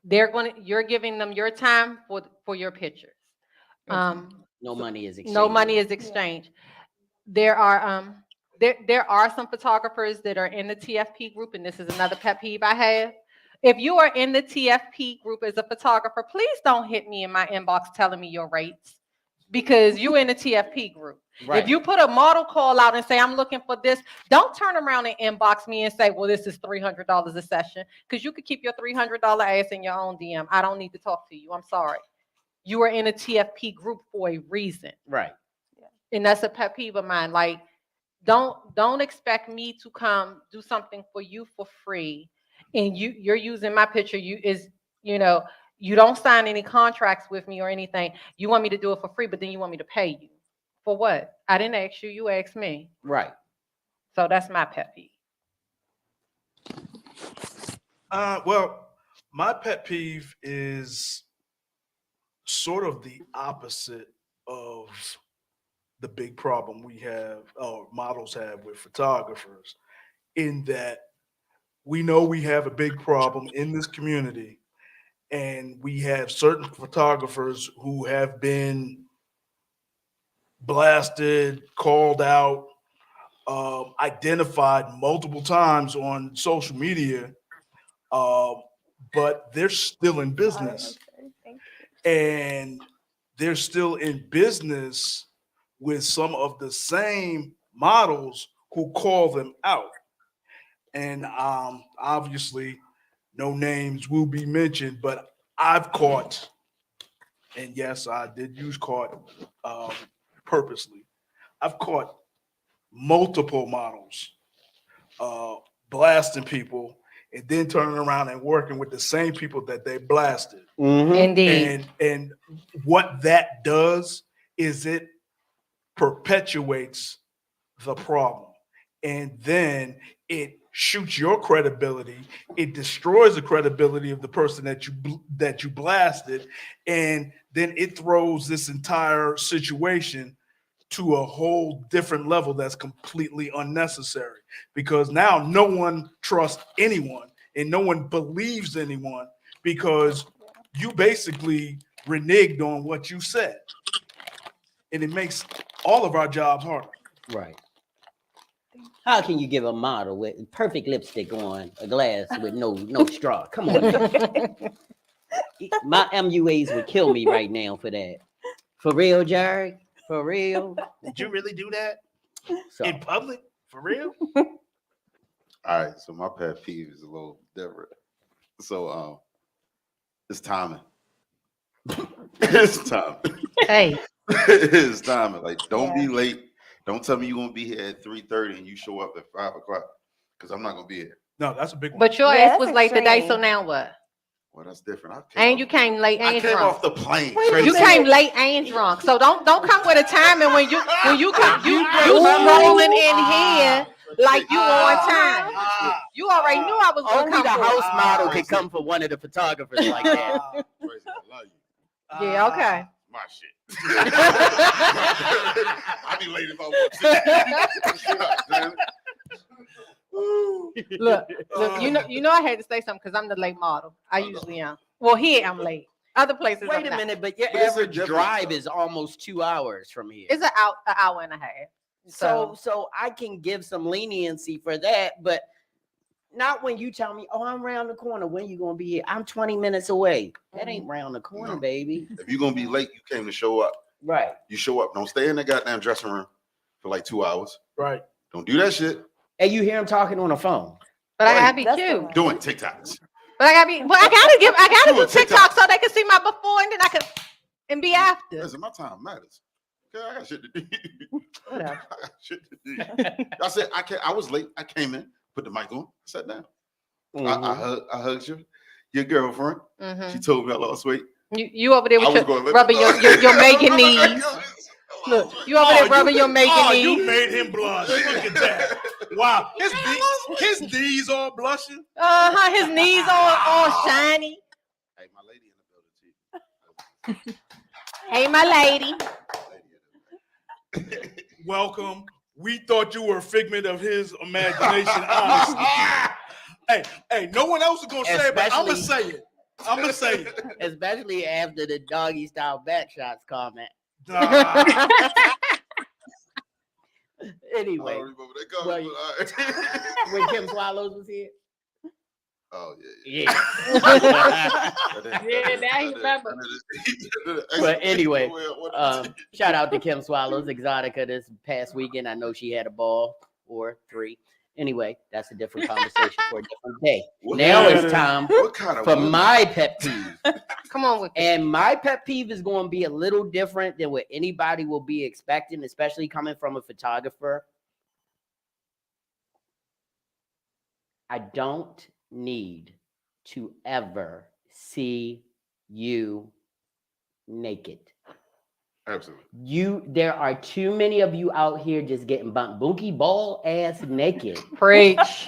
you're giving them your time for your pictures. No money is exchanged. No money is exchanged. There are there are some photographers that are in the TFP group, and this is another pet peeve I have. If you are in the TFP group as a photographer, please don't hit me in my inbox telling me your rates because you're in the TFP group. Right. If you put a model call out and say, I'm looking for this, don't turn around and inbox me and say, well, this is $300 a session, because you could keep your $300 ass in your own DM. I don't need to talk to you. I'm sorry. You are in a TFP group for a reason. Right. And that's a pet peeve of mine. Like, don't expect me to come do something for you for free, and you're using my picture. You don't sign any contracts with me or anything. You want me to do it for free, but then you want me to pay you for what? I didn't ask you. You asked me. Right. So that's my pet peeve. Well, my pet peeve is sort of the opposite of the big problem we have, or models have, with photographers, in that we know we have a big problem in this community, and we have certain photographers who have been blasted, called out, identified multiple times on social media, but they're still in business. And they're still in business with some of the same models who call them out. And obviously, no names will be mentioned, but I've caught, and yes, I did use caught purposely. I've caught multiple models blasting people and then turning around and working with the same people that they blasted. Mm-hmm. Indeed. And what that does is it perpetuates the problem, and then it shoots your credibility. It destroys the credibility of the person that you blasted, and then it throws this entire situation to a whole different level that's completely unnecessary, because now no one trusts anyone and no one believes anyone because you basically reneged on what you said, and it makes all of our jobs harder. Right. How can you give a model with perfect lipstick on a glass with no straw? Come on, man. My MUAs would kill me right now for that. For real, Jared? For real? Did you really do that So, in public? For real? All right, so my pet peeve is a little different. So it's timing. It's timing. Hey, It's timing. Like, don't be late. Don't tell me you're gonna be here at 3:30 and you show up at 5 o'clock, because I'm not gonna be here. No, that's a big one. but your Yeah, ass that's was late today, so extreme. now what? Well, that's different. And you came late I and came drunk. off the plane. You Tracy. came late and drunk. So don't come with a time, and when you come, you strolling in here like you on time. You already knew I was gonna only come. the for it. house model could come for one of the photographers like that. Tracy, I love you. Yeah, okay. my shit. I be late if I want to. Look, you know, I had to say something because I'm the late model. I usually am. Well, here I'm late. Other places. Wait I'm a not. minute, but your But it's a average difference, drive though. is almost 2 hours from here. It's an hour and a half. So I can give some leniency for that, but not when you tell me, oh, I'm around the corner. When you gonna be here? I'm 20 minutes away. That ain't round the corner, No. baby. If you're gonna be late, you came to show up. Right. You show up. Don't stay in the goddamn dressing room for like 2 hours. Right. Don't do that shit. And you hear him talking on the phone. But I Right. gotta be That's the cute. one. Doing TikToks. But I gotta be. Well, I gotta do Do a TikTok TikTok. so they can see my before and then I can and be after. Listen, my time matters. Okay, I got shit to do. Whatever. I got shit to do. I said I was late. I came in, put the mic on, sat down. Mhm. I hugged your girlfriend. Mhm. She told me I lost weight. You over there I was with going your rubbing your Megan knees. Look, you over there rubbing your Megan Oh, knees. you made him blush. Look at that. Wow. His knees all blushing. His knees all shiny. Hey, my lady in the building too. Hey, my lady. Welcome. We thought you were a figment of his imagination. Honestly. Hey, no one else is gonna say it, but I'm gonna say it. I'm gonna say it. Especially after the doggy style back shots comment. Nah. Anyway, well, when Kim Swallows was here. Oh yeah. Yeah, now you remember. But anyway, shout out to Kim Swallows, Exotica this past weekend. I know she had a ball or 3. Anyway, that's a different conversation for a different day. Now it's time What kind of for woman? my pet peeve. Come on with it. And my pet peeve is going to be a little different than what anybody will be expecting, especially coming from a photographer. I don't need to ever see you naked. Absolutely. There are too many of you out here just getting bumped bunky ball ass naked. Preach.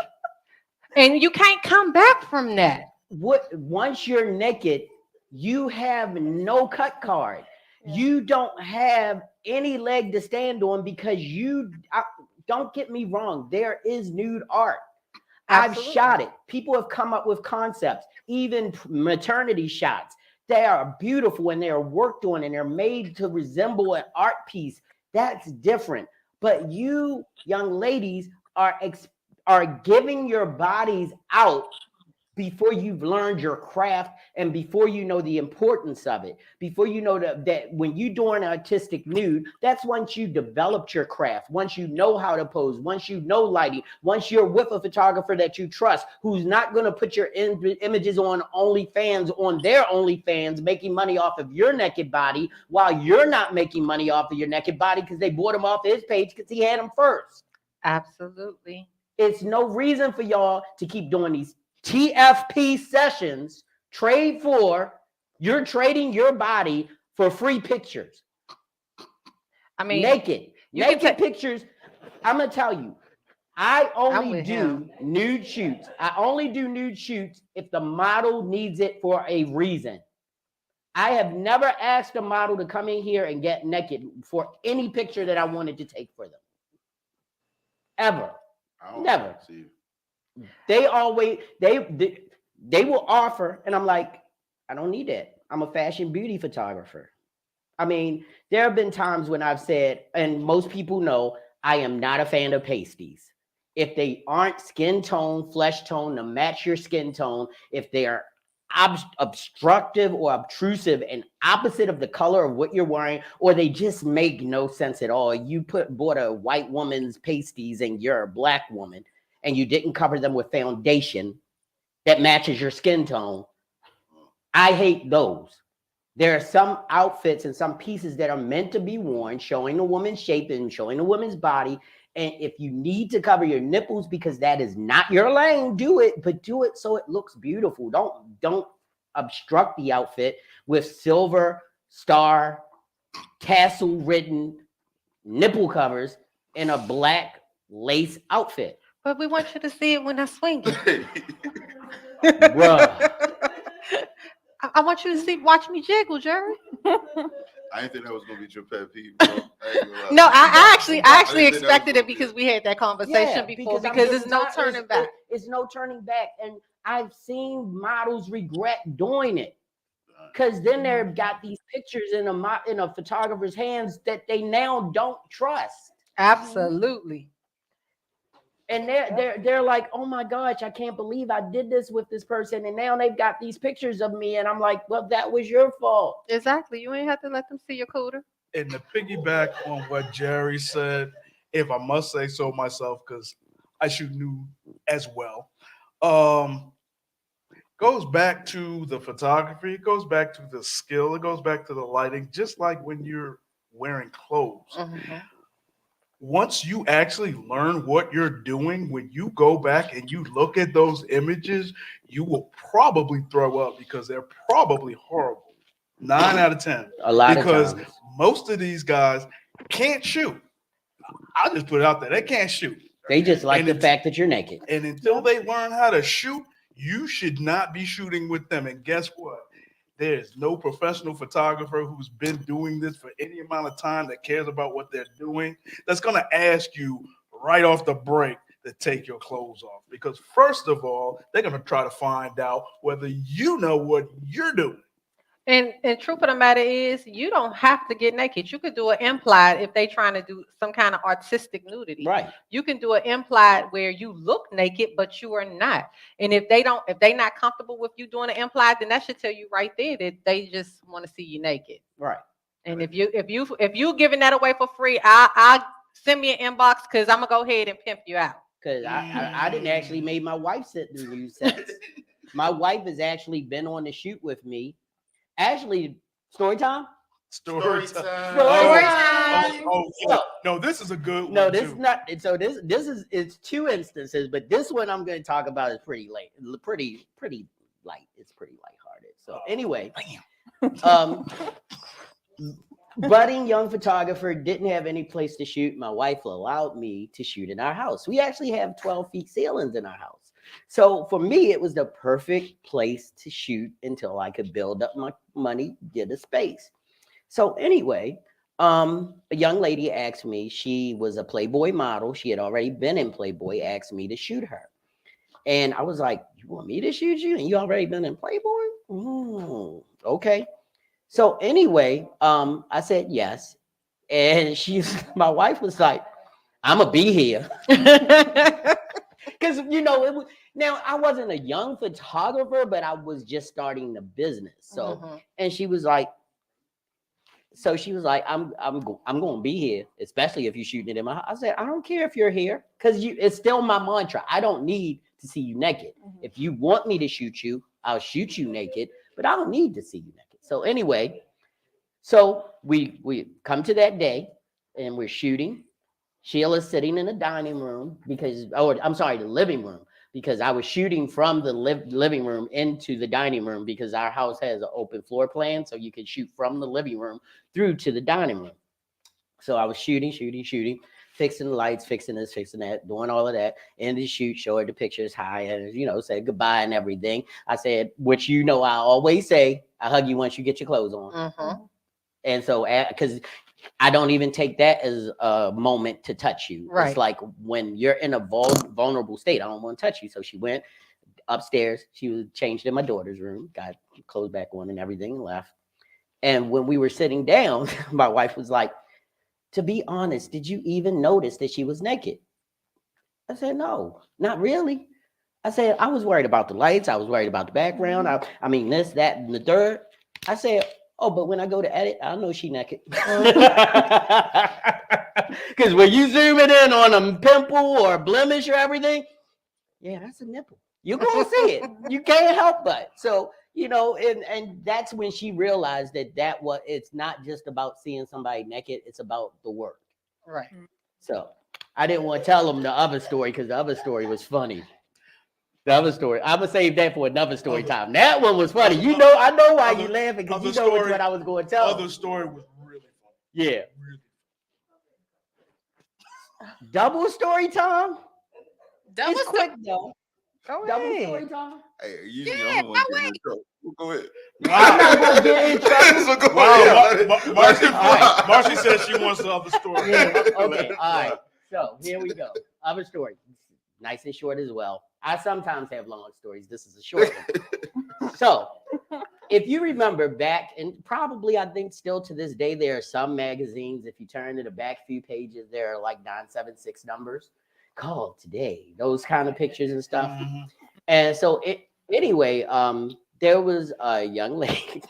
And you can't come back from that. Once you're naked, you have no cut card. Yeah. You don't have any leg to stand on because don't get me wrong, there is nude art. Absolutely. I've shot it. People have come up with concepts, even maternity shots. They are beautiful and they are worked on and they're made to resemble an art piece. That's different. But you young ladies are giving your bodies out before you've learned your craft and before you know the importance of it, before you know that when you do an artistic nude, that's once you developed your craft, once you know how to pose, once you know lighting, once you're with a photographer that you trust, who's not going to put your images on OnlyFans, on their OnlyFans, making money off of your naked body while you're not making money off of your naked body because they bought him off his page because he had him first. Absolutely. It's no reason for y'all to keep doing these TFP sessions. You're trading your body for free pictures. I mean, Naked you can take- pictures. I'm gonna tell you, I only with do him. nude shoots. I only do nude shoots if the model needs it for a reason. I have never asked a model to come in here and get naked for any picture that I wanted to take for them. Ever. I don't Never. see. They always they will offer, and I'm like, I don't need that. I'm a fashion beauty photographer. I mean, there have been times when I've said, and most people know, I am not a fan of pasties. If they aren't skin tone, flesh tone to match your skin tone, if they are obstructive or obtrusive and opposite of the color of what you're wearing, or they just make no sense at all. You bought a white woman's pasties and you're a black woman, and you didn't cover them with foundation that matches your skin tone. I hate those. There are some outfits and some pieces that are meant to be worn, showing a woman's shape and showing a woman's body. And if you need to cover your nipples because that is not your lane, do it, but do it so it looks beautiful. Don't obstruct the outfit with silver star tassel ridden nipple covers in a black lace outfit. but we want you to see it when I swing it. Bruh. I want you to watch me jiggle, Jerry. I didn't think that was gonna be your pet peeve, bro. No, I actually didn't think that expected was it because we had that conversation before. I'm Because getting there's no tired- turning back. It's no turning back, and I've seen models regret doing it because then they've got these pictures in a photographer's hands that they now don't trust, Absolutely. and they're like, oh my gosh, I can't believe I did this with this person, and now they've got these pictures of me, and I'm like, well, that was your fault. Exactly. You ain't have to let them see your cooter. And to piggyback on what Jerry said, if I must say so myself, because I shoot nude as well, goes back to the photography, it goes back to the skill, it goes back to the lighting, just like when you're wearing clothes. Mm-hmm. Once you actually learn what you're doing, when you go back and you look at those images, you will probably throw up because they're probably horrible. 9 out of 10. A lot because of times. most of these guys can't shoot. I'll just put it out there. They can't shoot. They just like And the it's- fact that you're naked. And until they learn how to shoot, you should not be shooting with them. And guess what? There's no professional photographer who's been doing this for any amount of time that cares about what they're doing that's going to ask you right off the break to take your clothes off. Because first of all, they're going to try to find out whether you know what you're doing. And truth of the matter is, you don't have to get naked. You could do an implied if they trying to do some kind of artistic nudity. Right. You can do an implied where you look naked, but you are not. And if they not comfortable with you doing an implied, then that should tell you right there that they just want to see you naked. Right. And if you giving that away for free, I send me an inbox because I'm gonna go ahead and pimp you out. Because I didn't actually make my wife sit through these sets. My wife has actually been on the shoot with me. Actually, story time? Story time. Story time. Oh, yeah. No, this is a good one. No, this too. is not. So this is it's two instances, but this one I'm going to talk about is pretty light. It's pretty lighthearted. So anyway, budding young photographer, didn't have any place to shoot. My wife allowed me to shoot in our house. We actually have 12 feet ceilings in our house. So for me, it was the perfect place to shoot until I could build up my money, get a space. So anyway, a young lady asked me, she was a Playboy model. She had already been in Playboy, asked me to shoot her. And I was like, you want me to shoot you? And you already been in Playboy? Okay. So anyway, I said yes. And my wife was like, I'm going to be here. Because, now I wasn't a young photographer, but I was just starting the business. So, and she was like, I'm going to be here, especially if you're shooting it in my house. I said, I don't care if you're here because it's still my mantra. I don't need to see you naked. If you want me to shoot you, I'll shoot you naked, but I don't need to see you naked. So anyway, we come to that day and we're shooting. Sheila's sitting in the dining room the living room, because I was shooting from the living room into the dining room because our house has an open floor plan. So you can shoot from the living room through to the dining room. So I was shooting, fixing the lights, fixing this, fixing that, doing all of that. And the shoot, show her the pictures, hi, and, said goodbye and everything. I said, which, I always say, I hug you once you get your clothes on. And so, because I don't even take that as a moment to touch you. Right. It's like when you're in a vulnerable state, I don't want to touch you. So she went upstairs. She was changed in my daughter's room, got clothes back on and everything, and left. And when we were sitting down, my wife was like, to be honest, did you even notice that she was naked? I said, no, not really. I said, I was worried about the lights. I was worried about the background. I mean, this, that, and the third. I said, oh, but when I go to edit, I know she naked. Because when you zoom it in on a pimple or a blemish or everything, yeah, that's a nipple. You're going to see it. You can't help but. So, and that's when she realized it's not just about seeing somebody naked. It's about the work. Right. So I didn't want to tell them the other story because the other story was funny. The other story, I'm gonna save that for another story time. That one was funny. I know why you laughing because you know what I was going to tell. Other story was really funny. Yeah. Really. Double story time. Double It's quick though. Go Double story ahead. time. Hey, usually Yeah, I'm the one getting in trouble. Go ahead. I'm not gonna get in trouble. So go Wow, ahead. Marcy, All right. Marcy says she wants the other story. Yeah, okay, all right. So here we go. Other story. Nice and short as well. I sometimes have long stories. This is a short one. So if you remember back, and probably I think still to this day, there are some magazines, if you turn to the back few pages, there are like 976 numbers. Call today, those kind of pictures and stuff. Mhm. And so anyway, there was a young lady.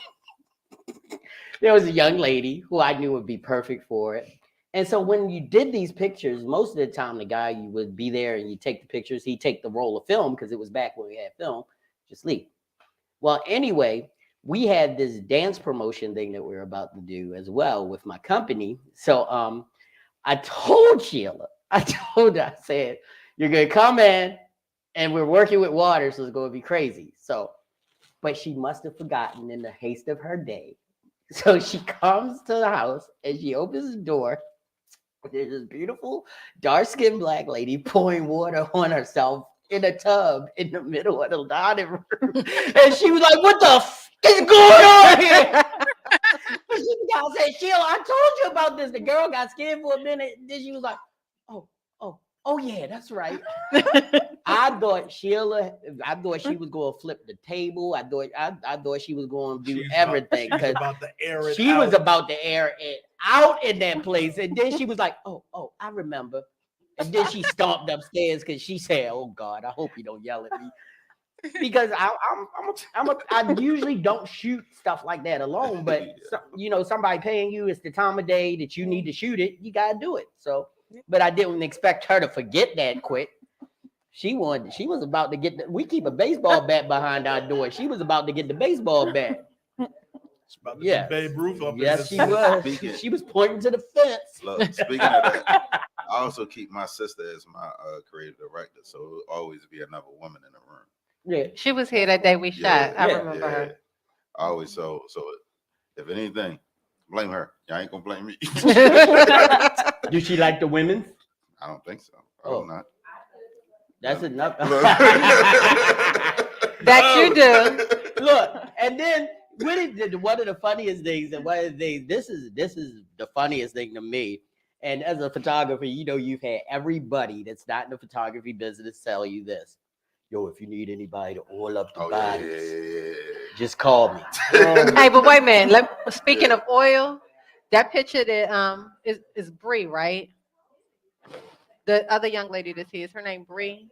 There was a young lady who I knew would be perfect for it. And so when you did these pictures, most of the time the guy you would be there and you take the pictures, he'd take the roll of film because it was back when we had film, just leave. Well, anyway, we had this dance promotion thing that we were about to do as well with my company. So I told Sheila, I said, you're gonna come in and we're working with water, so it's gonna be crazy. So, but she must have forgotten in the haste of her day. So she comes to the house and she opens the door. There's this beautiful dark-skinned black lady pouring water on herself in a tub in the middle of the dining room. And she was like, what the f is going on here? I said, Sheila, I told you about this. The girl got scared for a minute. Then she was like, oh yeah, that's right. I thought she was going to flip the table. I thought she was going to do everything because About to air it she out. was about to air it out in that place. And then she was like, oh, I remember. And then she stomped upstairs because she said, oh God, I hope you don't yell at me. Because I usually don't shoot stuff like that alone, but somebody paying you, it's the time of day that you need to shoot it, you gotta do it. So, but I didn't expect her to forget that quick. She was about to get we keep a baseball bat behind our door. She was about to get the baseball bat. It's about to Yeah. be Babe Ruth up in Yes, this she thing. was. Speaking- She was pointing to the fence. Look, speaking of that, I also keep my sister as my creative director, so it'll always be another woman in the room. Yeah. She was here that day we shot. I Yeah. remember her. Always. So if anything, blame her. Y'all ain't gonna blame me. Do she like the women? I don't think so. I Oh. hope not. That's enough. That you do. Look, and then one of the funniest things, this is the funniest thing to me. And as a photographer, you've had everybody that's not in the photography business tell you this. Yo, if you need anybody to oil up the Oh bodies, yeah. just call me. Hey, but wait a minute. Speaking of oil, that picture that is Bree, right? The other young lady that's here, is her name Bree?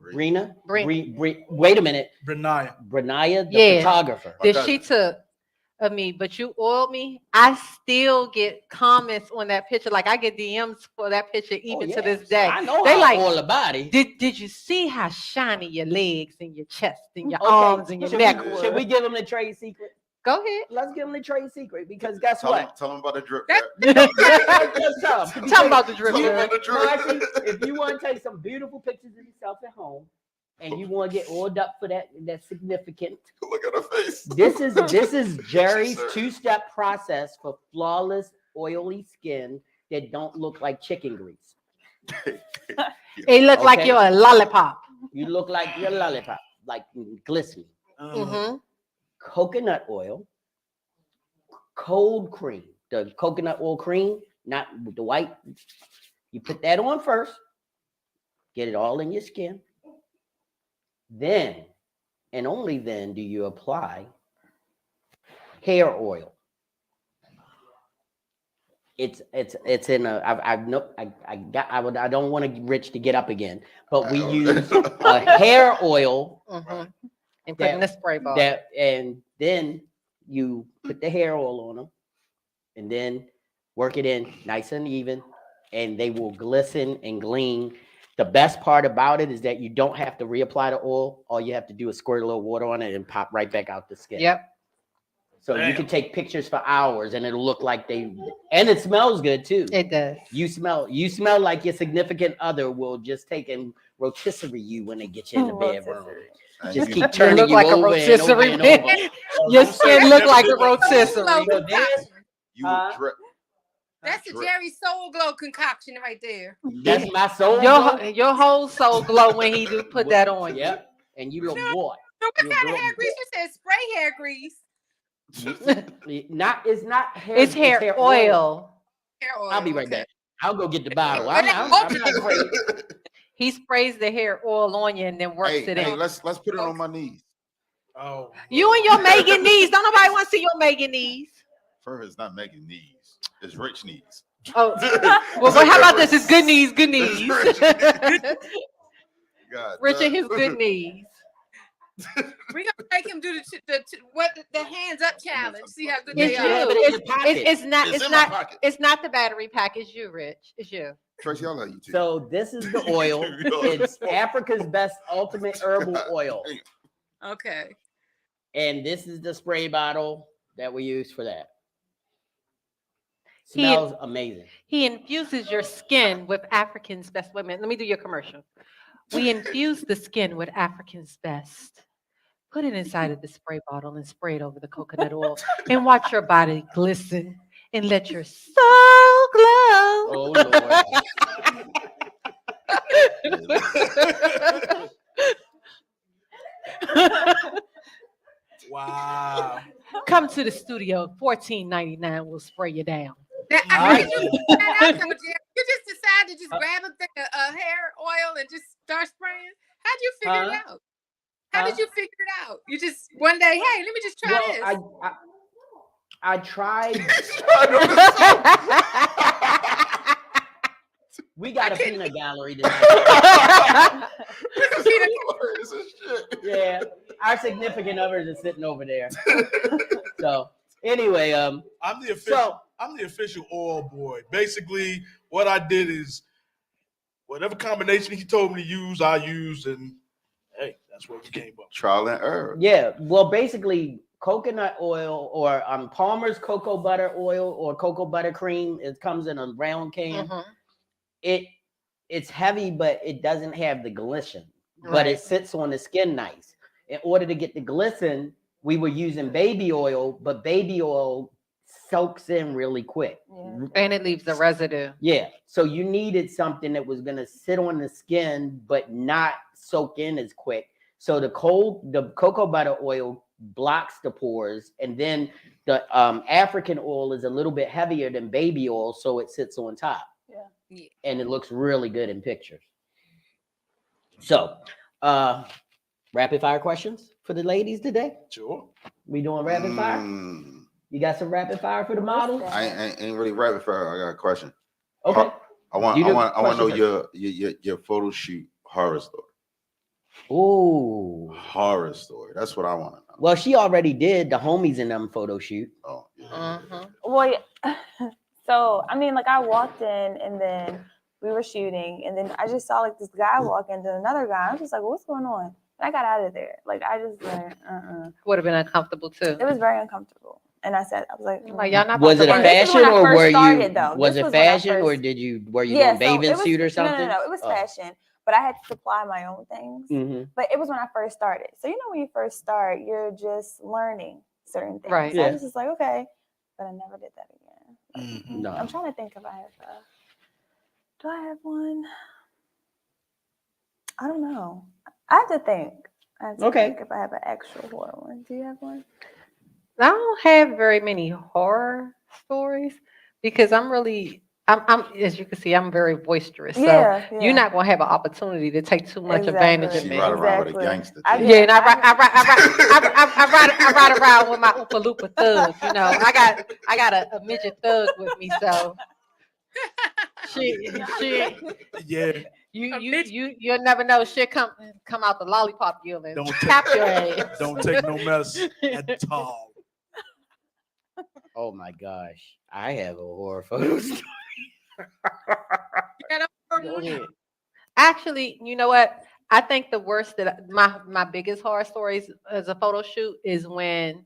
Rena? Bree. Wait a minute. Benaya. Brenaya, the Yeah. photographer. My That she cousin. took of me, but you oiled me. I still get comments on that picture. Like I get DMs for that picture even to this day. I know They I like, oil a body. Did you see how shiny your legs and your chest and your Okay, arms and your should neck we, was? should we give them the trade secret? Go ahead. Let's give them the trade secret because guess Tell what? them about the drip. That- Tell Tell 'em about the drip. Tell 'em man. about the drip. Marcy, if you want to take some beautiful pictures of yourself at home and you want to get oiled up for that significant, Look at her face. this is Jerry's Sir. two-step process for flawless, oily skin that don't look like chicken grease. It looked like Okay. you're a lollipop. You look like your lollipop, like glistening. Mm-hmm. Coconut oil, cold cream, the coconut oil cream, not the white. You put that on first, get it all in your skin. Then, and only then, do you apply hair oil. It's in a. I don't want Rich to get up again, but we use a hair oil Mm-hmm. And put in the spray bottle. that, and then you put the hair oil on them, and then work it in nice and even, and they will glisten and gleam. The best part about it is that you don't have to reapply the oil. All you have to do is squirt a little water on it and pop right back out the skin. Yep. So you Damn. can take pictures for hours, and it'll look like and it smells good too. It does. You smell like your significant other will just take and rotisserie you when they get you in the bedroom. Just keep turning look you like a over and over rotisserie and man. over. Your skin look like a rotisserie. So then, You would drip. That's the Drip. Jerry Soul Glow concoction right there. That's my soul. Your whole soul glow when he do put that on you. Yep. And you look what? So what You kind of look hair grease? You said spray hair grease. It's not hair. It's hair oil. Hair oil. I'll be right okay. back. I'll go get the bottle. But I'm that's not afraid. He sprays the hair oil on you and then works Hey, it hey, in. let's put it on my knees. Oh, You and your Megan knees. Don't nobody want to see your Megan knees. First, it's not making knees. It's rich knees. Oh, well, how about this? It's good knees, good knees. God, Richard, his good knees. We're gonna make him do the hands up challenge. See how good It's they you. are. have it in your pocket. It's not. It's It's in my not. pocket. It's not the battery pack. It's you, Rich. It's you. Tracy, I love you too. So this is the oil. It's Africa's best ultimate herbal oil. Okay. And this is the spray bottle that we use for that. He- Smells amazing. He infuses your skin with African's best. Wait a minute. Let me do your commercial. We infuse the skin with African's best. Put it inside of the spray bottle and spray it over the coconut oil and watch your body glisten and let your soul glow. Oh Lord. wow. Come to the studio. $14.99. We'll spray you down. Now, All how right. did you figure that out, though, Jerry? You just decide to just grab a hair oil and just start spraying? How'd you figure it out? How did you figure it out? You just one day, hey, let me just try this. Well, I tried. We got a peanut gallery tonight. Yeah, our significant others are sitting over there. So anyway, I'm the official oil boy. Basically, what I did is whatever combination he told me to use, I used, and hey, that's what we came up. Trial and error. yeah, well, basically, coconut oil or Palmer's cocoa butter oil or cocoa butter cream. It comes in a round can. Mhm. It's heavy, but it doesn't have the glisten. But Right. it sits on the skin nice. In order to get the glisten, we were using baby oil, but baby oil soaks in really quick. Yeah. And it leaves the residue. Yeah. So you needed something that was gonna sit on the skin but not soak in as quick. So the cocoa butter oil blocks the pores, and then the African oil is a little bit heavier than baby oil, so it sits on top. Yeah. And it looks really good in pictures. So, rapid fire questions for the ladies today. Sure. We doing rapid fire? You got some rapid fire for the models? I ain't really rapid fire. I got a question. Okay. I want You do to know question your photo shoot horror story. Ooh. Horror story. That's what I want to know. Well, she already did the homies in them photo shoot. Oh, yeah. Mhm. Well, yeah. So I mean, like I walked in and then we were shooting, and then I just saw like this guy walk in, then another guy. I was just like, "What's going on?" And I got out of there. Like I just like, Would have been uncomfortable too. It was very uncomfortable. And I said, I was like, Like, y'all not Was it a about to- This is when fashion I or first were you? started, though. Was This it was when I fashion or first- were you Yeah, doing bathing it was, suit or something? No, it was fashion, but I had to supply my own things. Mm-hmm. But it was when I first started. So you know, when you first start, you're just learning certain things. Right. So I Yeah. was just like, okay, but I never did that again. Mhm. No. I'm trying to think if I have. Do I have one? I don't know. I have to think. Okay. Think if I have an actual horror one. Do you have one? I don't have very many horror stories because I'm as you can see, I'm very boisterous. So Yeah, you're not gonna have an opportunity to take too much advantage of She me. ride around with a Exactly. gangster. I too. Yeah, and I ride around with my Oompa Loompa thug. You know, I got a midget thug with me, so she Yeah. you'll never know. She'll come out the lollipop you and Don't tap your ass. Don't take no mess at all. Oh my gosh. I have a horror photo story. You got a horror one? Actually, you know what? I think the worst my biggest horror stories as a photo shoot is when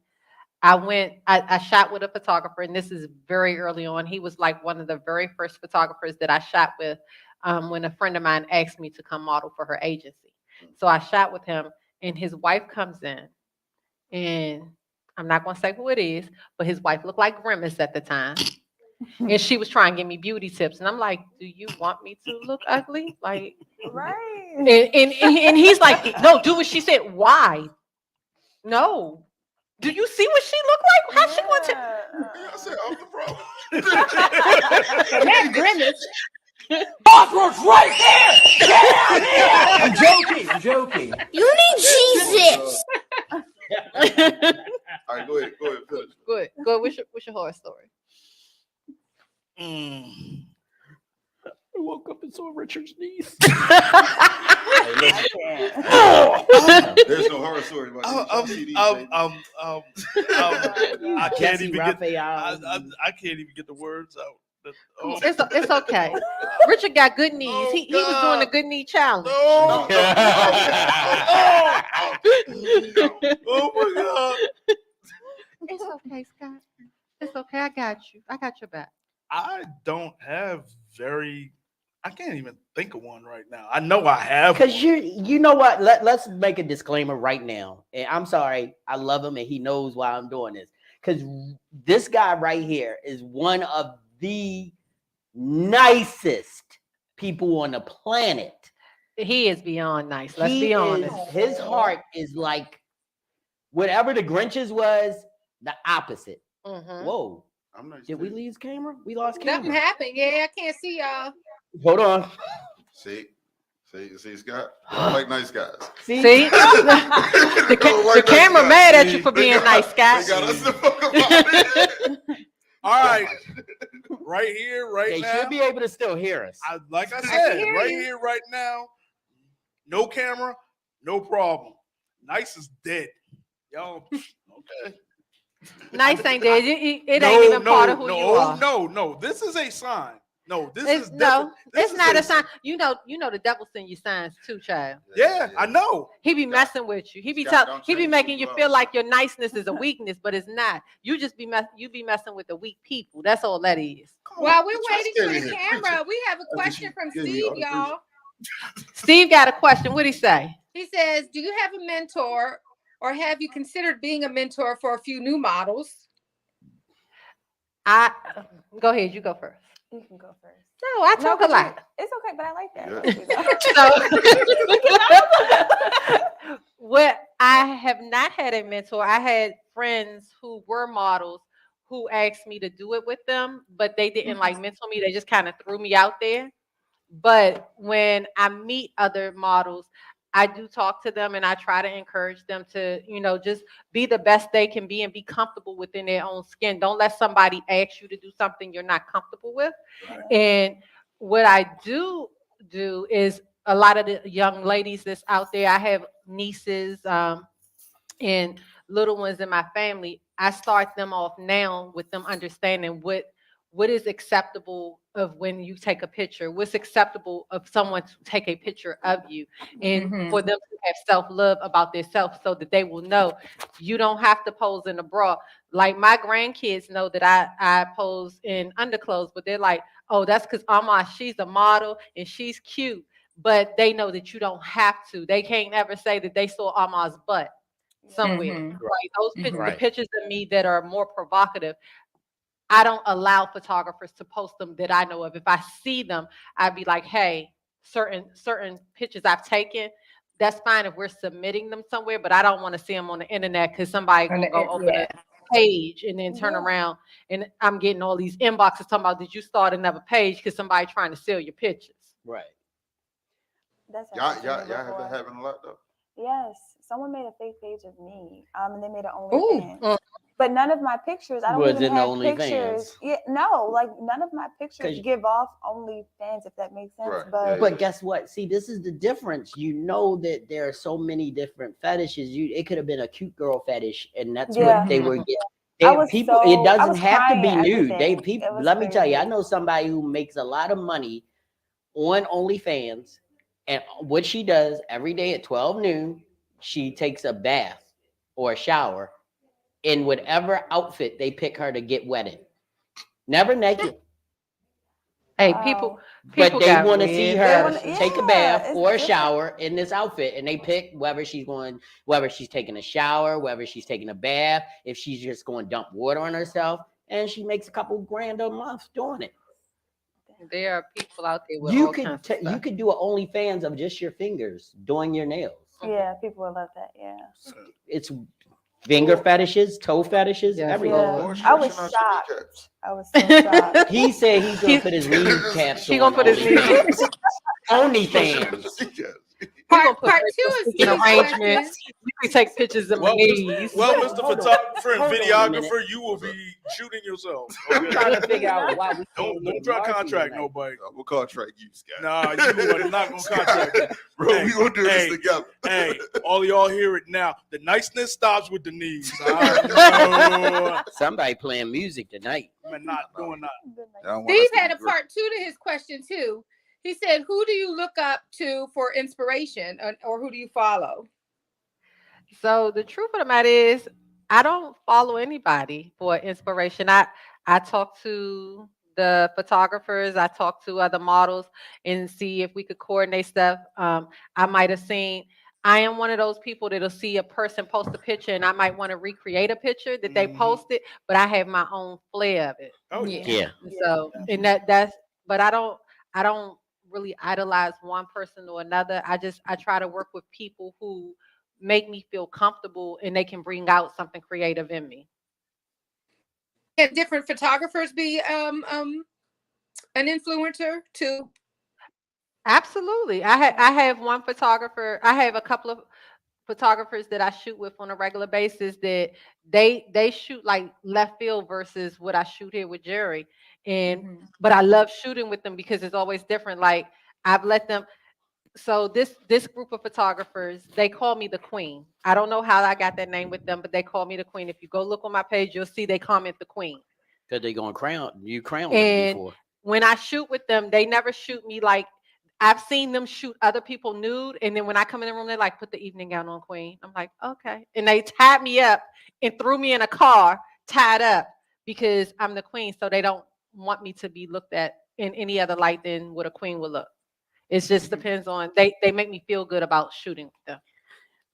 I shot with a photographer, and this is very early on. He was like one of the very first photographers that I shot with when a friend of mine asked me to come model for her agency. So I shot with him, and his wife comes in, and I'm not going to say who it is, but his wife looked like Grimace at the time. and she was trying to give me beauty tips, and I'm like, do you want me to look ugly? Like, Right. and he's like, no, do what she said. Why? No. Do you see what she looked like? How she want to? Yeah, I said, I'm the problem. That grimace. Bathroom's right there! Get out here! I'm joking. You need Jesus. All right, go ahead, finish. Good. What's your horror story? I woke up and saw Richard's niece. I can't. There's no horror story about I can't Jesse even Raphael. I can't even get the words out. It's okay. Richard got good knees. Oh, He was doing God. the good knee challenge. Oh my God. It's okay, Scott. It's okay. I got you. I got your back. I don't have I can't even think of one right now. I know I have Because one. you know what? Let's make a disclaimer right now. And I'm sorry, I love him and he knows why I'm doing this. Because this guy right here is one of the nicest people on the planet. He is beyond nice. Let's be honest. His heart is like whatever the Grinch's was, the opposite. Mhm. Whoa. I'm not Did we lose camera? We lost Nothing camera. happened. Yeah, I can't see y'all. Hold on. See, Scott? I don't like nice guys. See? They The don't like nice camera guys. mad at you for They being got- nice, Scott. They got us the fuck about it. All right. Right here, right They now. should be able to still hear us. Like I can said, hear right you. here, right now. No camera, no problem. Nice is dead. Y'all, okay. Nice ain't dead. It ain't even part of who you are. No. This is a sign. No, this is No, different. This it's is not a sign. You know the devil send you signs too, child. Yeah, I know. He be messing with you. He be Scott, tell, don't he be change making who you you feel are. like your niceness is a weakness, but it's not. You just be messing with the weak people. That's all that is. While we're Just waiting for stay the here, camera, we have a That's what question you from give me Steve, all the y'all. Steve got a question. What'd he say? He says, do you have a mentor or have you considered being a mentor for a few new models? Go ahead. You go first. You can go first. No, I talk a but lot. it's okay, but I like that. Yeah. So, what I have not had a mentor. I had friends who were models who asked me to do it with them, but they didn't like mentor me. They just kind of threw me out there. But when I meet other models, I do talk to them and I try to encourage them to, just be the best they can be and be comfortable within their own skin. Don't let somebody ask you to do something you're not comfortable with. And what I do is a lot of the young ladies that's out there, I have nieces and little ones in my family. I start them off now with them understanding what is acceptable of when you take a picture, what's acceptable of someone to take a picture of you, and for them to have self-love about themselves so that they will know you don't have to pose in a bra. Like my grandkids know that I pose in underclothes, but they're like, oh, that's because Amma, she's a model and she's cute, but they know that you don't have to. They can't ever say that they saw Amma's butt somewhere. Right? Those pictures, the pictures of me that are more provocative, I don't allow photographers to post them that I know of. If I see them, I'd be like, hey, certain pictures I've taken, that's fine if we're submitting them somewhere, but I don't want to see them on the internet because somebody will go open a page and then turn around and I'm getting all these inboxes talking about, did you start another page because somebody trying to sell your pictures? Right. That's Y'all happened to me have before. been having a lot though. Yes, someone made a fake page of me, and they made an Ooh. OnlyFans. But none of my pictures, I don't Was even in the have OnlyFans? pictures. Yeah, no, like none of my pictures 'Cause- give off OnlyFans, if that makes sense. Right, But But guess what? See, this is the difference. You know that there are so many different fetishes. It could have been a cute girl fetish, and that's Yeah. what they were getting. I was People, so- it I doesn't was have to be crying at nude. everything. People. It was Let me tell you, I crazy. know somebody who makes a lot of money on OnlyFans, and what she does every day at 12 noon, she takes a bath or a shower in whatever outfit they pick her to get wet in. Never naked. Hey, Wow. people But they got want to see weird her wanna- take a yeah, bath it's or a different. shower in this outfit, and they pick whether she's taking a shower, whether she's taking a bath, if she's just going to dump water on herself. and she makes a couple grand a month doing it. There are people out there with You all could kinds of you stuff. could do an OnlyFans of just your fingers doing your nails. Yeah, people would love that. Yeah. It's finger fetishes, toe fetishes, Yes, everything. Lord. I was shocked. I was so shocked. He said he's gonna put his kneecaps He on gonna put his OnlyFans. OnlyFans. Part two is Speaking Steve's arrangements. question. You can take pictures of my Well, knees. Mr. Hold on. Photographer and Hold on a minute. videographer, you will be shooting yourself. I'm Okay? trying to figure out why we Don't can't try to get contract Marcy nobody. We'll contract you, Scott. Nah, you are not gonna contract me. Bro, Hey, we gonna do hey, this together. Hey, all of y'all hear it now. The niceness stops with the knees. I'm Somebody playing music tonight. not doing that. I don't want Steve us to had be a great. part two to his question too. He said, "Who do you look up to for inspiration, or who do you follow?" So the truth of the matter is, I don't follow anybody for inspiration. I talk to the photographers, I talk to other models, and see if we could coordinate stuff. I might have seen. I am one of those people that'll see a person post a picture, and I might want to recreate a picture that they Mhm. posted, but I have my own flair of it. Oh yeah. Yeah. So, and that's, but I don't really idolize one person or another. I try to work with people who make me feel comfortable and they can bring out something creative in me. Can different photographers be an influencer too? Absolutely. I have one photographer. I have a couple of photographers that I shoot with on a regular basis that they shoot like left field versus what I shoot here with Jerry. And but I love shooting with them because it's always different. Like I've let them. So this group of photographers, they call me the queen. I don't know how I got that name with them, but they call me the queen. If you go look on my page, you'll see they comment the queen. Because they're gonna crown them And before. when I shoot with them, they never shoot me like I've seen them shoot other people nude. And then when I come in the room, they're like, put the evening gown on, queen. I'm like, okay. And they tied me up and threw me in a car tied up because I'm the queen. So they don't want me to be looked at in any other light than what a queen would look. It just depends on they make me feel good about shooting with them.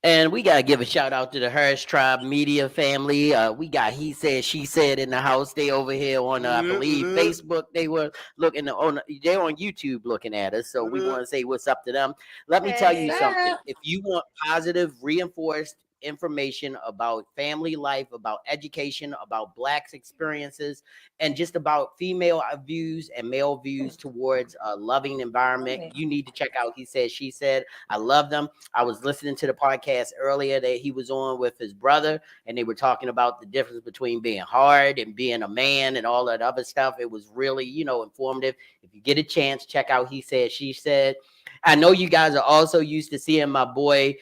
And we gotta give a shout out to the Harris Tribe Media family. We got He Said, She Said in the house. They over here on I believe Facebook. They were looking on. They're on YouTube looking at us. So we want to say what's up to them. Let me tell you something. If you want positive, reinforced information about family life, about education, about Blacks' experiences, and just about female views and male views towards a loving environment, you need to check out He Said, She Said. I love them. I was listening to the podcast earlier that he was on with his brother, and they were talking about the difference between being hard and being a man and all that other stuff. It was really, informative. If you get a chance, check out He Said, She Said. I know you guys are also used to seeing my boy,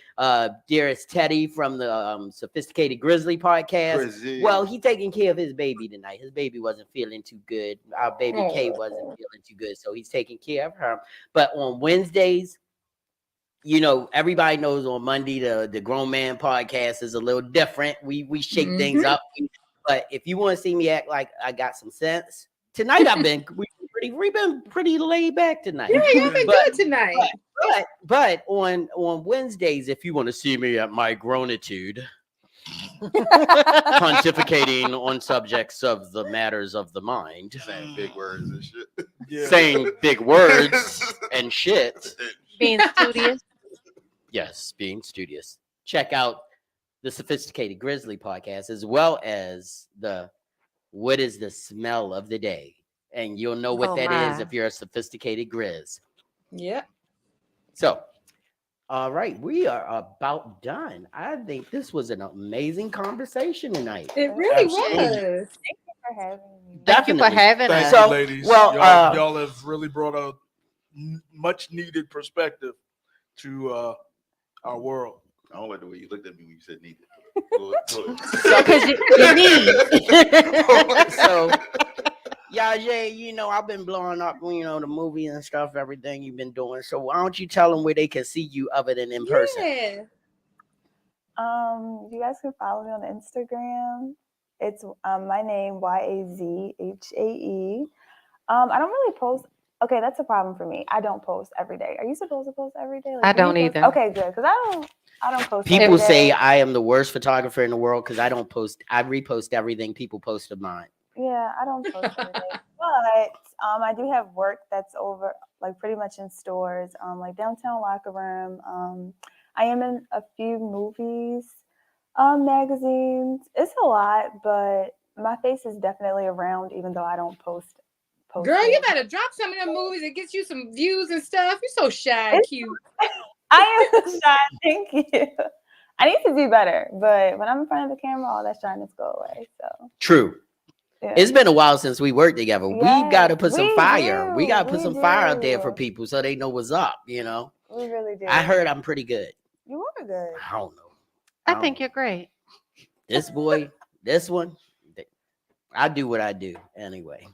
Dearest Teddy from the Sophisticated Grizzly podcast. Grizzly. Well, he taking care of his baby tonight. His baby wasn't feeling too good. Our baby Kay wasn't feeling too good, so he's taking care of her. But on Wednesdays, everybody knows on Monday the Grown Man Podcast is a little different. We shake things up. But if you want to see me act like I got some sense, tonight we've been pretty laid back tonight. Yeah, you've been good tonight. But on Wednesdays, if you want to see me at my grownitude, pontificating on subjects of the matters of the mind, Saying big words and shit. Yeah. saying big words and shit. Being studious. Yes, being studious. Check out the Sophisticated Grizzly podcast as well as the What is the Smell of the Day? And you'll know what that is if you're a sophisticated Grizz. Yeah. So, all right, we are about done. I think this was an amazing conversation tonight. It really Absolutely. was. For having me. Thank you for Definitely. having Thank us. you, So, ladies. well, y'all have really brought a much needed perspective to our world. I don't like the way you looked at me when you said needed. Go ahead. So, because you need. So, Jay, I've been blowing up, the movie and stuff, everything you've been doing. So why don't you tell them where they can see you other than in person? Yeah. You guys can follow me on Instagram. It's my name YAZHAE. I don't really post. Okay, that's a problem for me. I don't post every day. Are you supposed to post every day? I do you don't post- either. Okay, good. Because I don't post. People every day. say I am the worst photographer in the world because I don't post. I repost everything people post of mine. Yeah, I don't post every day, but I do have work that's over, like pretty much in stores, like Downtown Locker Room. I am in a few movies, magazines. It's a lot, but my face is definitely around, even though I don't post. Girl, you it. better drop some of them movies and get you some views and stuff. You're so shy and cute. I am shy. Thank you. I need to do better, but when I'm in front of the camera, all that shyness go away. So True. yeah. It's been a while since we worked together. We've got to Yes, put some we fire. We do. got to put We some fire out there for do. people so they know what's up, We really do. I heard I'm pretty good. You are good. I don't know. I don't think know. you're great. This boy, this one, I do what I do anyway.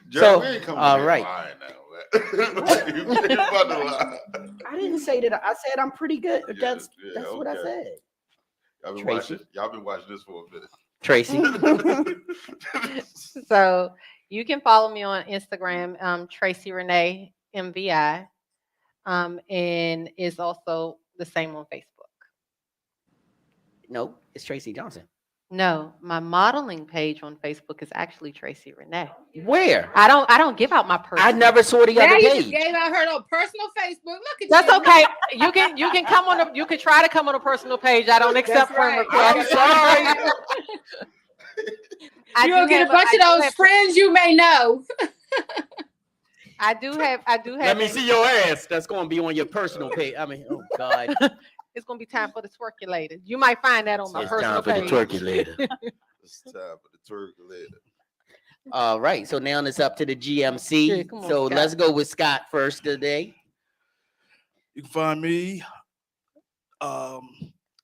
Jerry, So, we ain't coming all here right. lying now. You about to lie. I didn't say that. I said I'm pretty good. Yeah, That's what I okay. said. Y'all been watching this for a minute. Tracy. So you can follow me on Instagram, Tracy Renee MVI, and it's also the same on Facebook. No, it's Tracy Johnson. No, my modeling page on Facebook is actually Tracy Renee. Where? I don't give out my personal. I never saw the Now other you just page. gave out her little personal Facebook. Look at That's you. okay. You can come on. You can try to come on a personal page. I don't accept friend right. requests. I'm sorry. You'll get a bunch of those friends you may know. I do have. Let me see your ass. That's going to be on your personal page. I mean, oh God. It's gonna be time for the twerculator. You might find that on my It's personal time for the page. turkulator. It's time for the turkulator. All right. So now it's up to the GMC. Yeah, come on, So Scott. let's go with Scott first today. You can find me.